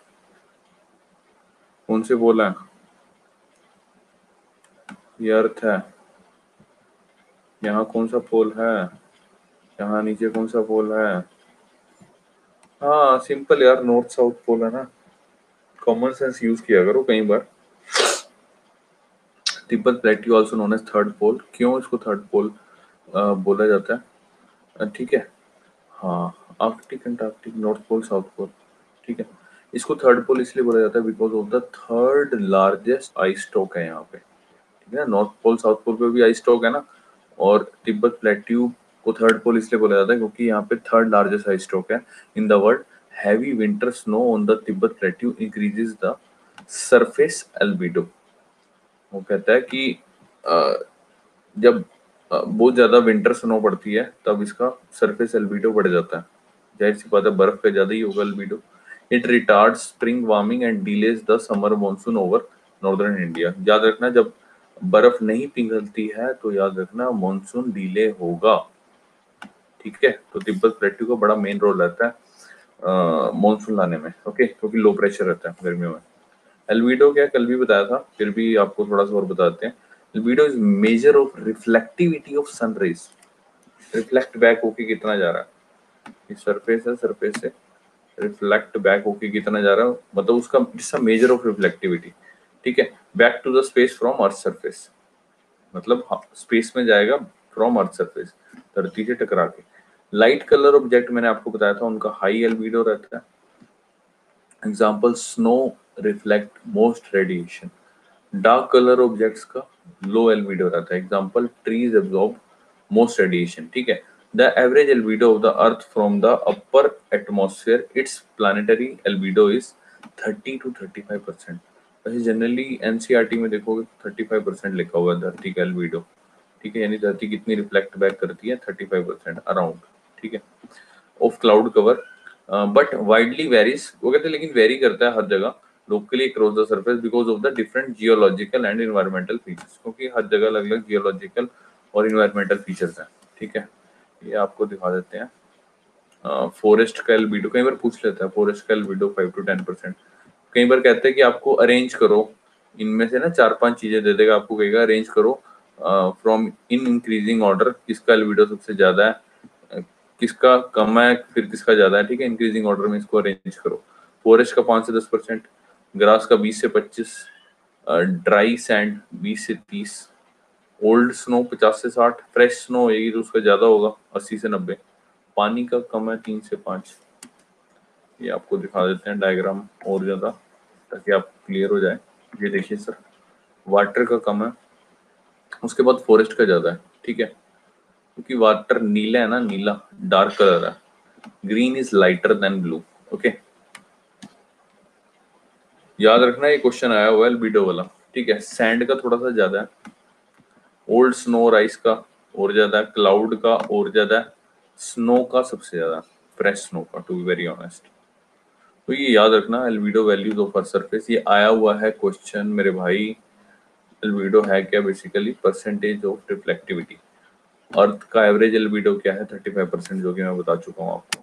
S1: कौन से पोल है? ये अर्थ है. यहाँ कौन सा पोल है? यहाँ नीचे कौन सा पोल है? हाँ सिंपल यार, नॉर्थ साउथ पोल है ना. कॉमन सेंस यूज किया करो कई बार. Tibet plateau also known as third pole. क्यों इसको थर्ड पोल बोला जाता है? ठीक है. हाँ Arctic, Antarctic, North Pole, South Pole. ठीक है, इसको थर्ड पोल इसलिए बोला जाता है because of the third largest ice stock है यहाँ पे. ठीक है, नॉर्थ पोल साउथ पोल पे भी आइस स्टॉक है ना, और तिब्बत प्लेट्यू को थर्ड पोल इसलिए बोला जाता है क्योंकि यहाँ पे थर्ड लार्जेस्ट आइस स्टॉक है in the world. Heavy winter snow on the Tibet plateau increases the surface albedo. वो कहता है कि जब बहुत ज्यादा विंटर स्नो पड़ती है तब इसका सरफेस एल्बिडो बढ़ जाता है. जाहिर सी बात है, बर्फ का ज्यादा ही होगा albedo. It retards spring warming and delays the summer monsoon over northern India. याद रखना, जब बर्फ नहीं पिघलती है तो याद रखना मॉनसून डिले होगा. ठीक है, तो तिब्बत प्लेट्यू का बड़ा मेन रोल रहता है मॉनसून लाने में. ओके, क्योंकि लो प्रेशर रहता है गर्मियों में. एल्बिडो क्या कल भी बताया था, फिर भी आपको थोड़ा सा और बताते हैं. Albedo is measure of reflectivity of sun rays. Reflect back होके कितना जा रहा है, ये सरफेस है, सरफेस से रिफ्लेक्ट बैक होके कितना जा रहा है, मतलब उसका it's a measure of reflectivity. ठीक है, back to the space from earth surface, मतलब स्पेस में जाएगा फ्रॉम अर्थ सरफेस, धरती से टकरा के. लाइट कलर ऑब्जेक्ट मैंने आपको बताया था उनका हाई एल्बिडो रहता है. Example snow reflect most radiation. Dark colour objects का लो एल्बिडो रहता है. Example trees absorb most radiation. ठीक है, the average albedo of the earth from the upper atmosphere, it's planetary albedo is 30 to 35%. वैसे generally NCERT में देखोगे 35% लिखा हुआ है धरती का एल्बिडो, ठीक है, यानी धरती कितनी रिफ्लेक्ट बैक करती है 35% अराउंड, ठीक है, of cloud cover, but widely varies, वो कहते हैं लेकिन वेरी करता है हर जगह locally across the surface because of the different geological and environmental features, क्योंकि हर जगह अलग अलग जियोलॉजिकल और इन्वायरमेंटल फीचर्स हैं, ठीक है। ये आपको दिखा देते हैं। फॉरेस्ट का एल्बिडो कई बार पूछ लेता है, फॉरेस्ट का एल्बिडो 5 to 10%। कई बार कहते हैं कि आपको अरेंज करो, इनमें से ना 4-5 चीजें दे देगा, आपको कहेगा अरेंज करो फ्रॉम इन इंक्रीजिंग ऑर्डर, किसका एल्बिडो सबसे ज्यादा है, किसका कम है, फिर किसका ज्यादा है, ठीक है, इंक्रीजिंग ऑर्डर में इसको अरेंज करो। फॉरेस्ट का 5 से 10%, ग्रास का 20 से 25, ड्राई सैंड 20 से 30, ओल्ड स्नो 50 से 60, फ्रेश स्नो होगी तो उसका ज्यादा होगा 80 से 90, पानी का कम है 3 से 5। ये आपको दिखा देते हैं डायग्राम और ज्यादा ताकि आप क्लियर हो जाए। ये देखिए सर, वाटर का कम है, उसके बाद फॉरेस्ट का ज्यादा है, ठीक है, क्योंकि वाटर नीला है ना, नीला डार्क कलर है, green is lighter than blue, okay. याद रखना ये क्वेश्चन आया हुआ है एल्बिडो वाला, ठीक है। सैंड का थोड़ा सा ज्यादा है, ओल्ड स्नो राइस का और ज्यादा है, क्लाउड का और ज्यादा है, स्नो का सबसे ज्यादा, फ्रेश स्नो का, टू बी वेरी ऑनेस्ट। तो ये याद रखना albedo values of earth surface, ये आया हुआ है क्वेश्चन मेरे भाई। एल्बिडो है क्या, बेसिकली परसेंटेज ऑफ रिफ्लेक्टिविटी। अर्थ का एवरेज एल्बिडो क्या है 35%, जो कि मैं बता चुका हूँ आपको।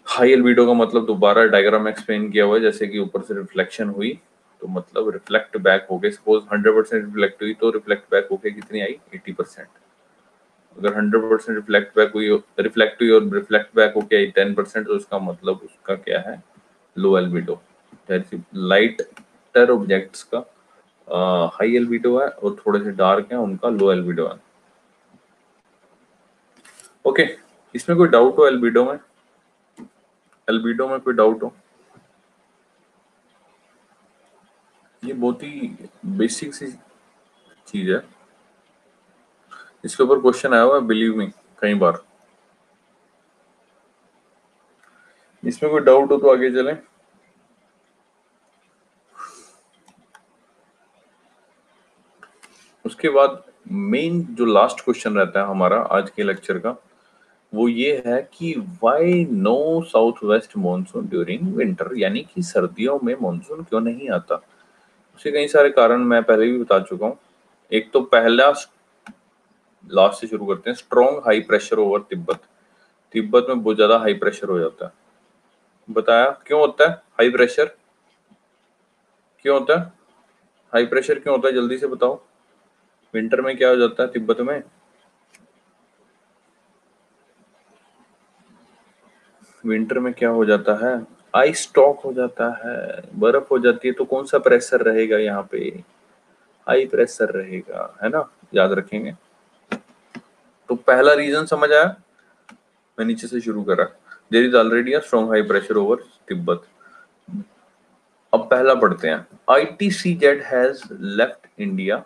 S1: हाई एल्बिडो का मतलब दोबारा डायग्राम एक्सप्लेन किया हुआ है, जैसे कि ऊपर से रिफ्लेक्शन हुई तो मतलब रिफ्लेक्ट बैक हो गए, सपोज 100% रिफ्लेक्ट हुई तो रिफ्लेक्ट बैक होके कितनी आई 80%। अगर 100% रिफ्लेक्ट हुई और रिफ्लेक्ट बैक होके आई 10%, तो उसका मतलब उसका क्या है, लो एल्बिडो। लाइटर ऑब्जेक्ट्स का हाई एल्बिडो है और थोड़े से डार्क है उनका लो एल्बिडो है, ओके। इसमें कोई डाउट हो एल्बिडो में, एल्बिडो में कोई डाउट हो? ये बहुत ही बेसिक सी चीज है, इसके ऊपर क्वेश्चन आया हुआ है बिलीव मी कई बार। इसमें कोई डाउट हो तो आगे चलें। उसके बाद मेन जो लास्ट क्वेश्चन रहता है हमारा आज के लेक्चर का, वो ये है कि why no south west monsoon during winter, यानी कि सर्दियों में मॉनसून क्यों नहीं आता। उसके कई सारे कारण मैं पहले भी बता चुका हूँ। एक तो पहला, लास्ट से शुरू करते हैं, strong high pressure over Tibet. Tibet में बहुत ज्यादा हाई प्रेशर हो जाता है। बताया क्यों होता है हाई प्रेशर, क्यों होता है हाई प्रेशर, क्यों होता है, जल्दी से बताओ। विंटर में क्या हो जाता है तिब्बत में, विंटर में क्या हो जाता है, आइस स्टॉक हो जाता है, बर्फ हो जाती है, तो कौन सा प्रेशर रहेगा यहाँ पे, हाई प्रेशर रहेगा, है ना, याद रखेंगे। तो पहला रीजन समझ आया, मैं नीचे से शुरू करा, there is already a strong high pressure over Tibet. अब पहला पढ़ते हैं, ITCZ has left India,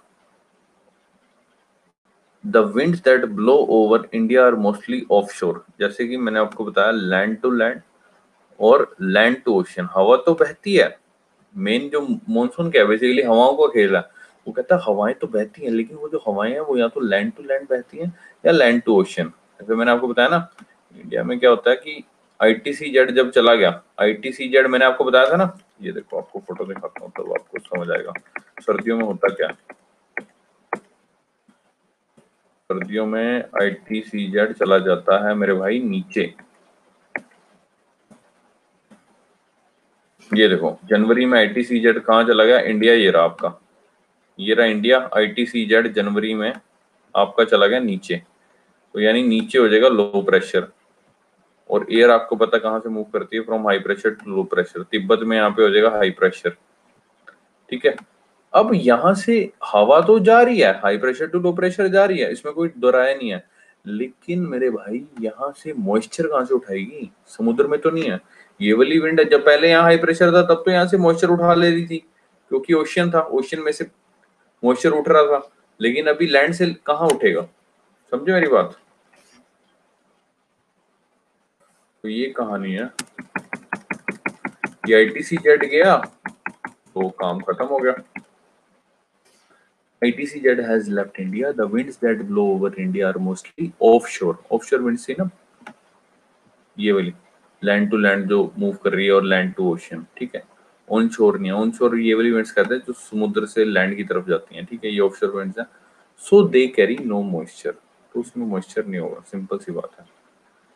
S1: the winds that blow over India are mostly offshore। जैसे कि मैंने आपको बताया लैंड टू लैंड और लैंड टू ओशन, हवा तो बहती है। मेन जो मॉनसून क्या है, बेसिकली हवाओं का खेल है। वो कहता है हवाएं तो बहती हैं, लेकिन वो जो हवाएं हैं वो या तो लैंड टू लैंड बहती हैं या लैंड टू ओशन। जैसे मैंने आपको बताया ना, इंडिया में क्या होता है कि ITCZ जब चला गया, ITCZ मैंने आपको बताया था ना, ये देखो आपको फोटो दिखाता हूँ तब आपको समझ आएगा सर्दियों में होता क्या है। सर्दियों में ITCZ चला जाता है मेरे भाई नीचे, ये देखो जनवरी में ITCZ कहाँ चला गया, इंडिया, ये रहा आपका, ये रहा इंडिया, ITCZ जनवरी में आपका चला गया नीचे, तो यानी नीचे हो जाएगा लो प्रेशर। और एयर आपको पता कहाँ से मूव करती है, from high pressure to low pressure, Tibet में यहाँ पे हो जाएगा हाई प्रेशर, ठीक है। अब यहाँ से हवा तो जा रही है, high pressure to low pressure जा रही है, इसमें कोई दोराय नहीं है, लेकिन मेरे भाई यहाँ से मॉइस्चर कहाँ से उठाएगी, समुद्र में तो नहीं है। ये वाली विंड जब पहले यहाँ हाई प्रेशर था तब तो यहाँ से मॉइस्चर उठा ले रही थी, क्योंकि ओशियन था, ओशियन में से मॉइस्चर उठ रहा था, लेकिन अभी लैंड से कहाँ उठेगा, समझे मेरी बात। तो ये कहानी है। ये ITCZ गया तो काम खत्म हो गया। ITCZ has left India. The winds that blow over India are mostly offshore. Offshore winds थी ना, ये वाली लैंड टू लैंड जो मूव कर रही है और लैंड टू ओशन, ठीक है। ऑन शोर नहीं है, ऑन शोर ये वाली विंड्स कहते हैं जो समुद्र से लैंड की तरफ जाती हैं, ठीक है, ये ऑफशोर विंड्स हैं। सो दे कैरी नो मॉइस्चर, तो उसमें मॉइस्चर नहीं होगा, सिंपल सी बात है।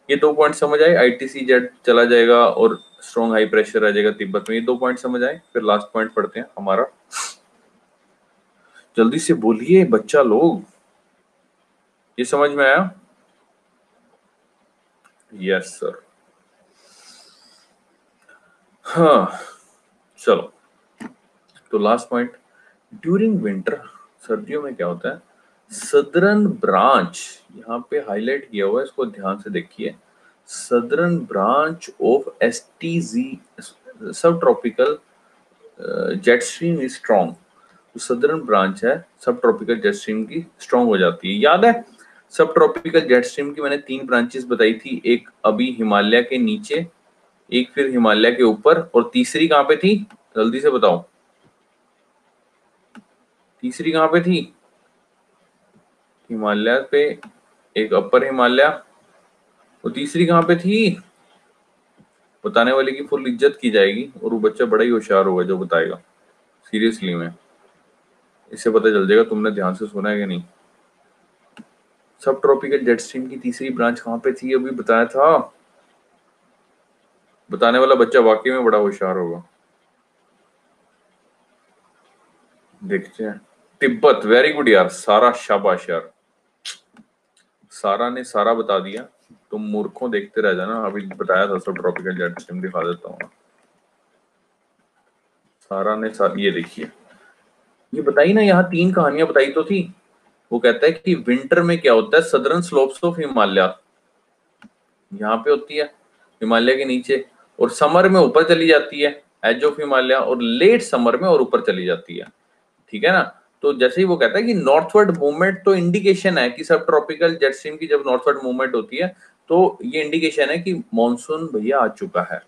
S1: ये 2 पॉइंट समझ आए, ITCZ चला जाएगा और स्ट्रॉन्ग हाई प्रेशर आ जाएगा तिब्बत में, ये 2 पॉइंट समझ आए। फिर लास्ट पॉइंट पढ़ते हैं हमारा, जल्दी से बोलिए बच्चा लोग, ये समझ में आया? Yes sir. हाँ चलो, तो लास्ट पॉइंट, ड्यूरिंग विंटर, सर्दियों में क्या होता है, सदर्न ब्रांच, यहाँ पे हाईलाइट किया हुआ है, इसको ध्यान से देखिए, सदर्न ब्रांच ऑफ STZ सब tropical jet stream is strong. तो सदर्न ब्रांच है सब ट्रॉपिकल जेट स्ट्रीम की स्ट्रॉन्ग हो जाती है। याद है सब ट्रॉपिकल जेट स्ट्रीम की मैंने 3 ब्रांचेस बताई थी, एक अभी हिमालय के नीचे, एक फिर हिमालय के ऊपर, और तीसरी कहाँ पे थी, जल्दी से बताओ, तीसरी कहाँ पे थी? हिमालय पे एक अपर हिमालय, वो तीसरी कहाँ पे थी? बताने वाले की फुल इज्जत की जाएगी, और वो बच्चा बड़ा ही होशियार होगा जो बताएगा, सीरियसली में, इससे पता चल जाएगा तुमने ध्यान से सुना है कि नहीं। सब ट्रॉपिकल जेट स्ट्रीम की तीसरी ब्रांच कहाँ पे थी, अभी बताया था। बताने वाला बच्चा वाकई में बड़ा होशियार होगा, देखते हैं। तिब्बत, वेरी गुड यार सारा, शाबाश यार, सारा ने सारा बता दिया। तुम मूर्खों देखते रह जाना, अभी बताया था सब ट्रॉपिकल जेट स्ट्रीम, दिखा देता हूँ। सारा ने ये देखिए, ये बताई ना, यहाँ 3 कहानियां बताई तो थी। वो कहता है कि विंटर में क्या होता है, सदर्न स्लोप्स ऑफ हिमालय यहाँ पे होती है हिमालय के नीचे, और समर में ऊपर चली जाती है एज ऑफ हिमालय, और लेट समर में और ऊपर चली जाती है, ठीक है ना। तो जैसे ही वो कहता है कि नॉर्थवर्ड मूवमेंट, तो इंडिकेशन है कि सब ट्रॉपिकल जेट स्ट्रीम की जब नॉर्थवर्ड मूवमेंट होती है तो ये इंडिकेशन है कि मॉनसून भैया आ चुका है,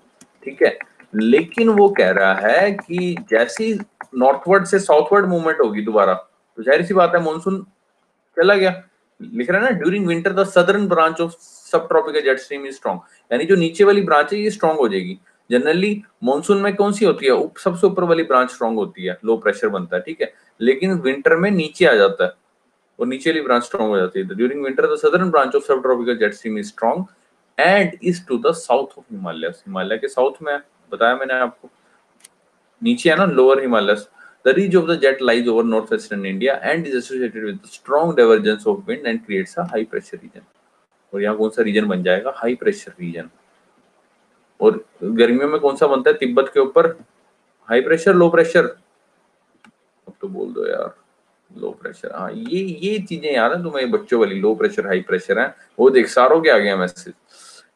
S1: ठीक है। लेकिन वो कह रहा है कि जैसी नॉर्थवर्ड से साउथवर्ड मूवमेंट होगी दोबारा, तो जाहिर सी बात है मॉनसून चला गया। लिख रहा है ना, during winter the southern branch of sub tropical jet stream is strong, यानी जो नीचे वाली ब्रांच है ये स्ट्रॉन्ग हो जाएगी। जनरली मॉनसून में कौन सी होती है, सबसे ऊपर वाली ब्रांच स्ट्रॉन्ग होती है, लो प्रेशर बनता है, ठीक है। लेकिन विंटर में नीचे आ जाता है और नीचे वाली ब्रांच स्ट्रॉन्ग हो जाती है। During winter the southern branch of sub tropical jet stream is strong and is to the south of Himalaya, Himalaya के साउथ में है, बताया मैंने आपको, नीचे है ना lower Himalaya. The ridge of the jet lies over northwestern India and is associated with strong divergence of wind and creates a high pressure region. और यहाँ कौन सा रीजन बन जाएगा, हाई प्रेशर रीजन। और गर्मियों में कौन सा बनता है तिब्बत के ऊपर, हाई प्रेशर लो प्रेशर, अब तो बोल दो यार, लो प्रेशर। हाँ ये चीजें याद है तुम्हें, बच्चों वाली, लो प्रेशर हाई प्रेशर है, वो देख सारों के आ गया मैसेज,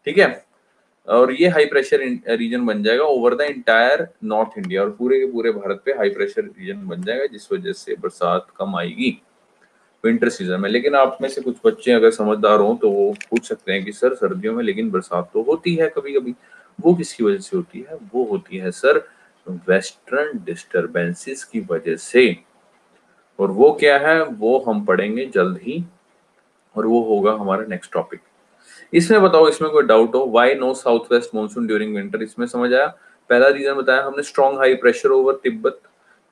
S1: ठीक है। और ये हाई प्रेशर रीजन बन जाएगा over the entire north India, और पूरे के पूरे भारत पे हाई प्रेशर रीजन बन जाएगा, जिस वजह से बरसात कम आएगी विंटर सीजन में। लेकिन आप में से कुछ बच्चे अगर समझदार हो तो वो पूछ सकते हैं कि सर सर्दियों में लेकिन बरसात तो होती है कभी कभी, वो किसकी वजह से होती है, वो होती है सर वेस्टर्न डिस्टरबेंसेस की वजह से। और वो क्या है वो हम पढ़ेंगे जल्द ही, और वो होगा हमारा नेक्स्ट टॉपिक। इसमें बताओ, इसमें कोई डाउट हो, why no south west monsoon during winter, इसमें समझ आया? पहला रीजन बताया हमने, strong high pressure over Tibet,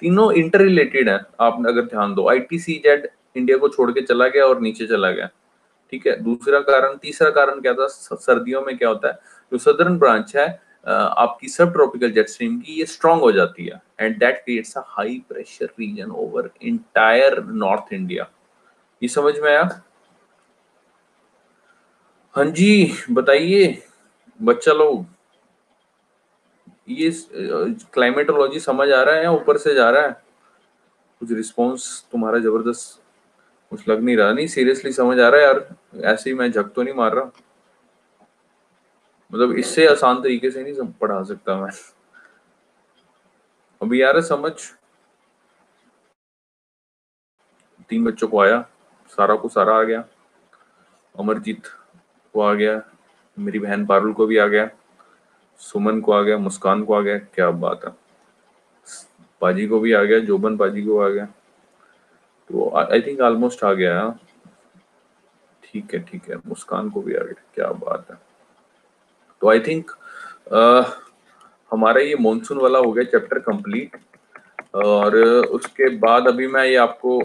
S1: तीनों इंटर रिलेटेड है, आपने अगर ध्यान दो। ITCZ इंडिया को छोड़ के चला गया और नीचे चला गया, ठीक है। दूसरा कारण, तीसरा कारण क्या था, सर्दियों में क्या होता है, जो सदर्न ब्रांच है आपकी सब ट्रॉपिकल जेट स्ट्रीम की, ये स्ट्रॉन्ग हो जाती है and that creates a high pressure region over entire north India. ये समझ में आया? हाँ जी बताइए बच्चा लोग, ये क्लाइमेटोलॉजी समझ आ रहा है या ऊपर से जा रहा है? कुछ रिस्पॉन्स तुम्हारा जबरदस्त कुछ लग नहीं रहा, नहीं सीरियसली समझ आ रहा है यार, ऐसे ही मैं झक तो नहीं मार रहा, मतलब इससे आसान तरीके से नहीं पढ़ा सकता मैं। अभी यार समझ, 3 बच्चों को आया, सारा को सारा आ गया, अमरजीत को आ गया, मेरी बहन पारुल को भी आ गया, सुमन को आ गया, मुस्कान को आ गया, क्या बात है, पाजी को भी आ गया, जोबन पाजी को आ गया, तो आई थिंक ऑलमोस्ट आ गया। ठीक है ठीक है, मुस्कान को भी आ गया, क्या बात है। तो आई थिंक हमारा ये मॉनसून वाला हो गया चैप्टर कंप्लीट। और उसके बाद अभी मैं ये आपको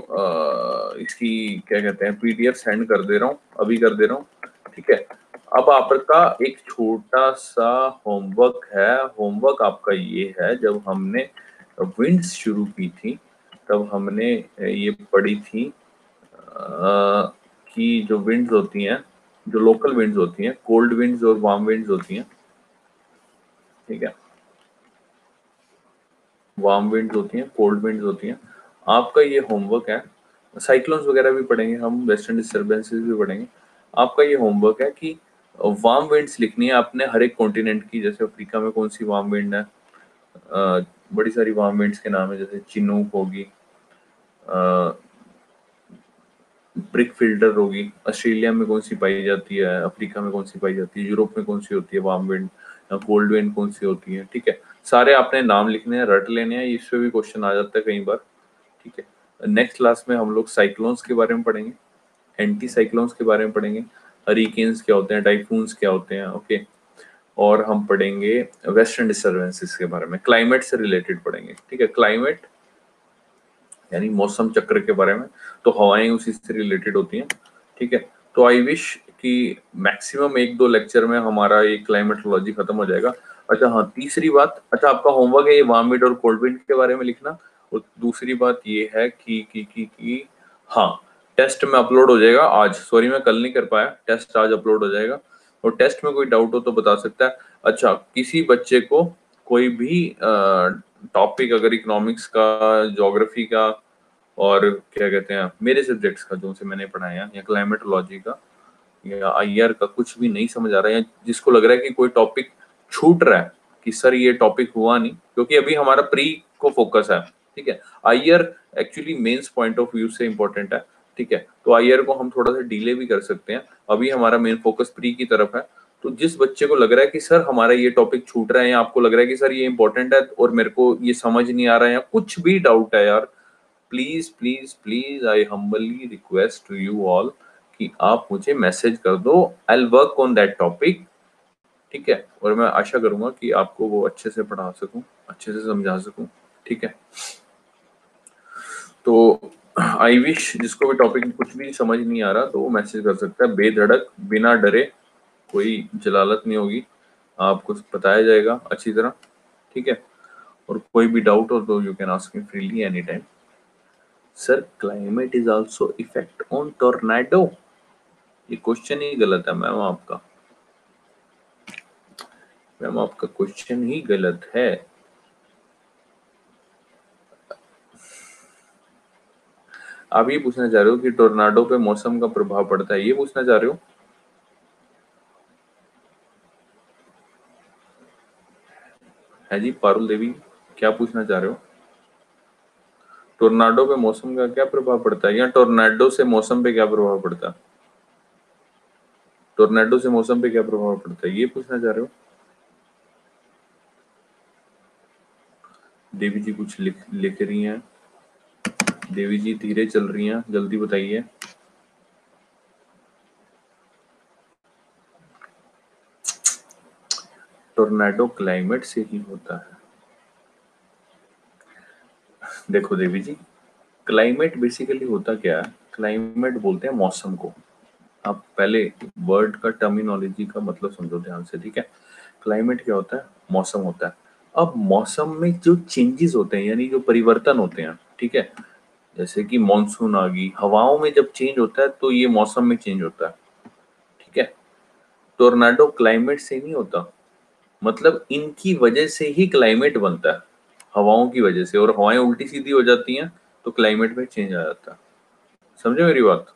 S1: इसकी क्या कहते हैं पीडीएफ सेंड कर दे रहा हूँ, अभी कर दे रहा हूँ, ठीक है। अब आपका एक छोटा सा होमवर्क है। होमवर्क आपका ये है, जब हमने विंड्स शुरू की थी तब हमने ये पढ़ी थी कि जो विंड्स होती हैं, जो लोकल विंड्स होती हैं, कोल्ड विंड्स और वार्म विंड्स होती हैं, ठीक है। वार्म विंड्स होती हैं, कोल्ड विंड्स होती हैं। आपका ये होमवर्क है, साइक्लोन्स वगैरह भी पढ़ेंगे हम, वेस्टर्न डिस्टर्बेंसेस भी पढ़ेंगे। आपका ये होमवर्क है कि वार्म विंड्स लिखनी है आपने हर एक कॉन्टिनेंट की। जैसे अफ्रीका में कौन सी वार्म विंड है, बड़ी सारी वार्म विंड्स के नाम है, जैसे चिनूक होगी, ब्रिक फिल्टर होगी, ऑस्ट्रेलिया में कौन सी पाई जाती है, अफ्रीका में कौन सी पाई जाती है, यूरोप में कौन सी होती है वार्म विंड, कोल्ड विंड कौन सी होती है, ठीक है। सारे आपने नाम लिखने हैं, रट लेने हैं, इस पे भी क्वेश्चन आ जाता है कई बार, ठीक है। नेक्स्ट क्लास में हम लोग साइक्लोन्स के बारे में पढ़ेंगे, एंटी साइक्लोन्स के बारे में पढ़ेंगे, हरिकेन्स क्या होते हैं, टाइफून्स क्या होते हैं, ओके। और हम पढ़ेंगे वेस्टर्न डिस्टर्बेंसेस के बारे में, क्लाइमेट से रिलेटेड पढ़ेंगे, ठीक है। क्लाइमेट यानी मौसम चक्र के बारे में, तो हवाएं उसी से रिलेटेड होती हैं, ठीक है। तो आई विश कि मैक्सिमम 1-2 लेक्चर में हमारा ये क्लाइमेटोलॉजी खत्म हो जाएगा। अच्छा हाँ, तीसरी बात, अच्छा आपका होमवर्क है ये वार्म विंड और कोल्ड विंड के बारे में लिखना। और दूसरी बात ये है कि हाँ, टेस्ट में अपलोड हो जाएगा आज, सॉरी मैं कल नहीं कर पाया, टेस्ट आज अपलोड हो जाएगा। और टेस्ट में कोई डाउट हो तो बता सकता है। अच्छा, किसी बच्चे को कोई भी टॉपिक अगर इकोनॉमिक्स का, ज्योग्राफी का, और क्या कहते हैं मेरे सब्जेक्ट्स का जो से मैंने पढ़ाया, या क्लाइमेटोलॉजी का या आईआर का, कुछ भी नहीं समझ आ रहा है, या जिसको लग रहा है कि कोई टॉपिक छूट रहा है कि सर ये टॉपिक हुआ नहीं, क्योंकि अभी हमारा प्री को फोकस है, ठीक है। IR actually mains point of view से इंपॉर्टेंट है, ठीक है। तो आईआर को हम थोड़ा सा डिले भी कर सकते हैं, अभी हमारा मेन फोकस प्री की तरफ है। तो जिस बच्चे को लग रहा है कि सर हमारा ये टॉपिक छूट रहा है, या आपको लग रहा है कि सर ये इंपॉर्टेंट है और मेरे को ये समझ नहीं आ रहा है, या कुछ भी डाउट है यार, please please please I humbly request to you all कि आप मुझे मैसेज कर दो, I will work on that topic, ठीक है। और मैं आशा करूंगा कि आपको वो अच्छे से पढ़ा सकूं, अच्छे से समझा सकूं, ठीक है। तो आई विश जिसको भी टॉपिक कुछ भी समझ नहीं आ रहा तो वो मैसेज कर सकता है, बेधड़क, बिना डरे, कोई जलालत नहीं होगी, आपको बताया जाएगा अच्छी तरह, ठीक है। और कोई भी डाउट हो तो you can ask me freely any time. Sir climate is also effect on tornado, ये क्वेश्चन ही गलत है मैम आपका, मैम आपका क्वेश्चन ही गलत है। आप ये पूछना चाह रहे हो कि टोर्नाडो पे मौसम का प्रभाव पड़ता है, ये पूछना चाह रहे हो? है जी पारुल देवी, क्या पूछना चाह रहे हो? टोर्नाडो पे मौसम का क्या प्रभाव पड़ता है, या टोर्नाडो से मौसम पे क्या प्रभाव पड़ता है? टोर्नाडो से मौसम पे क्या प्रभाव पड़ता है, ये पूछना चाह रहे हो? देवी जी कुछ लिख रही हैं, देवी जी धीरे चल रही हैं, जल्दी बताइए। टोर्नाडो क्लाइमेट से ही होता है। देखो देवी जी, क्लाइमेट बेसिकली होता क्या है, क्लाइमेट बोलते हैं मौसम को। आप पहले वर्ड का टर्मिनोलॉजी का मतलब समझो ध्यान से, ठीक है। क्लाइमेट क्या होता है, मौसम होता है। अब मौसम में जो चेंजेस होते हैं, यानी जो परिवर्तन होते हैं, ठीक है, जैसे कि मॉनसून आ गई, हवाओं में जब चेंज होता है तो ये मौसम में चेंज होता है, ठीक है। टोर्नाडो क्लाइमेट से नहीं होता, मतलब इनकी वजह से ही क्लाइमेट बनता है, हवाओं की वजह से, और हवाएं उल्टी सीधी हो जाती हैं तो क्लाइमेट में चेंज आ जाता है। समझे मेरी बात?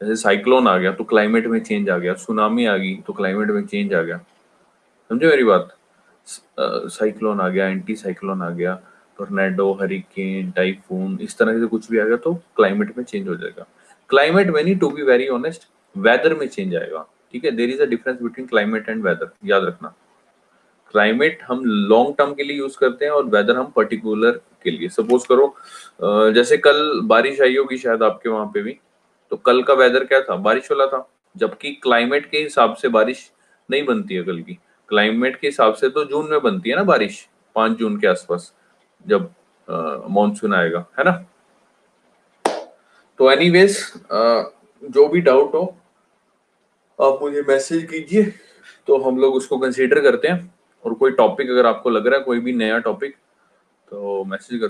S1: जैसे साइक्लोन आ गया तो क्लाइमेट में चेंज आ गया, सुनामी आ गई तो क्लाइमेट में चेंज आ गया। समझे मेरी बात? साइक्लोन आ गया, एंटी साइक्लोन आ गया, टोर्नेडो, हरिकेन, टाइफून, इस तरह से कुछ भी आ गया तो क्लाइमेट में चेंज हो जाएगा। क्लाइमेट में नहीं, to be very honest, weather में चेंज आएगा, ठीक है। There is a difference between climate and weather, याद रखना। क्लाइमेट हम लॉन्ग टर्म के लिए यूज करते हैं और वेदर हम पर्टिकुलर के लिए। सपोज करो जैसे कल बारिश आई होगी शायद आपके वहां पे भी, तो कल का वेदर क्या था, बारिश वाला था, जबकि क्लाइमेट के हिसाब से बारिश नहीं बनती है कल की। क्लाइमेट के हिसाब से तो जून में बनती है ना बारिश, 5 जून के आसपास, जब मॉनसून आएगा, है ना। तो एनीवेज जो भी डाउट हो आप मुझे मैसेज कीजिए, तो हम लोग उसको कंसीडर करते हैं। और कोई टॉपिक अगर आपको लग रहा है, कोई भी नया टॉपिक, तो मैसेज कर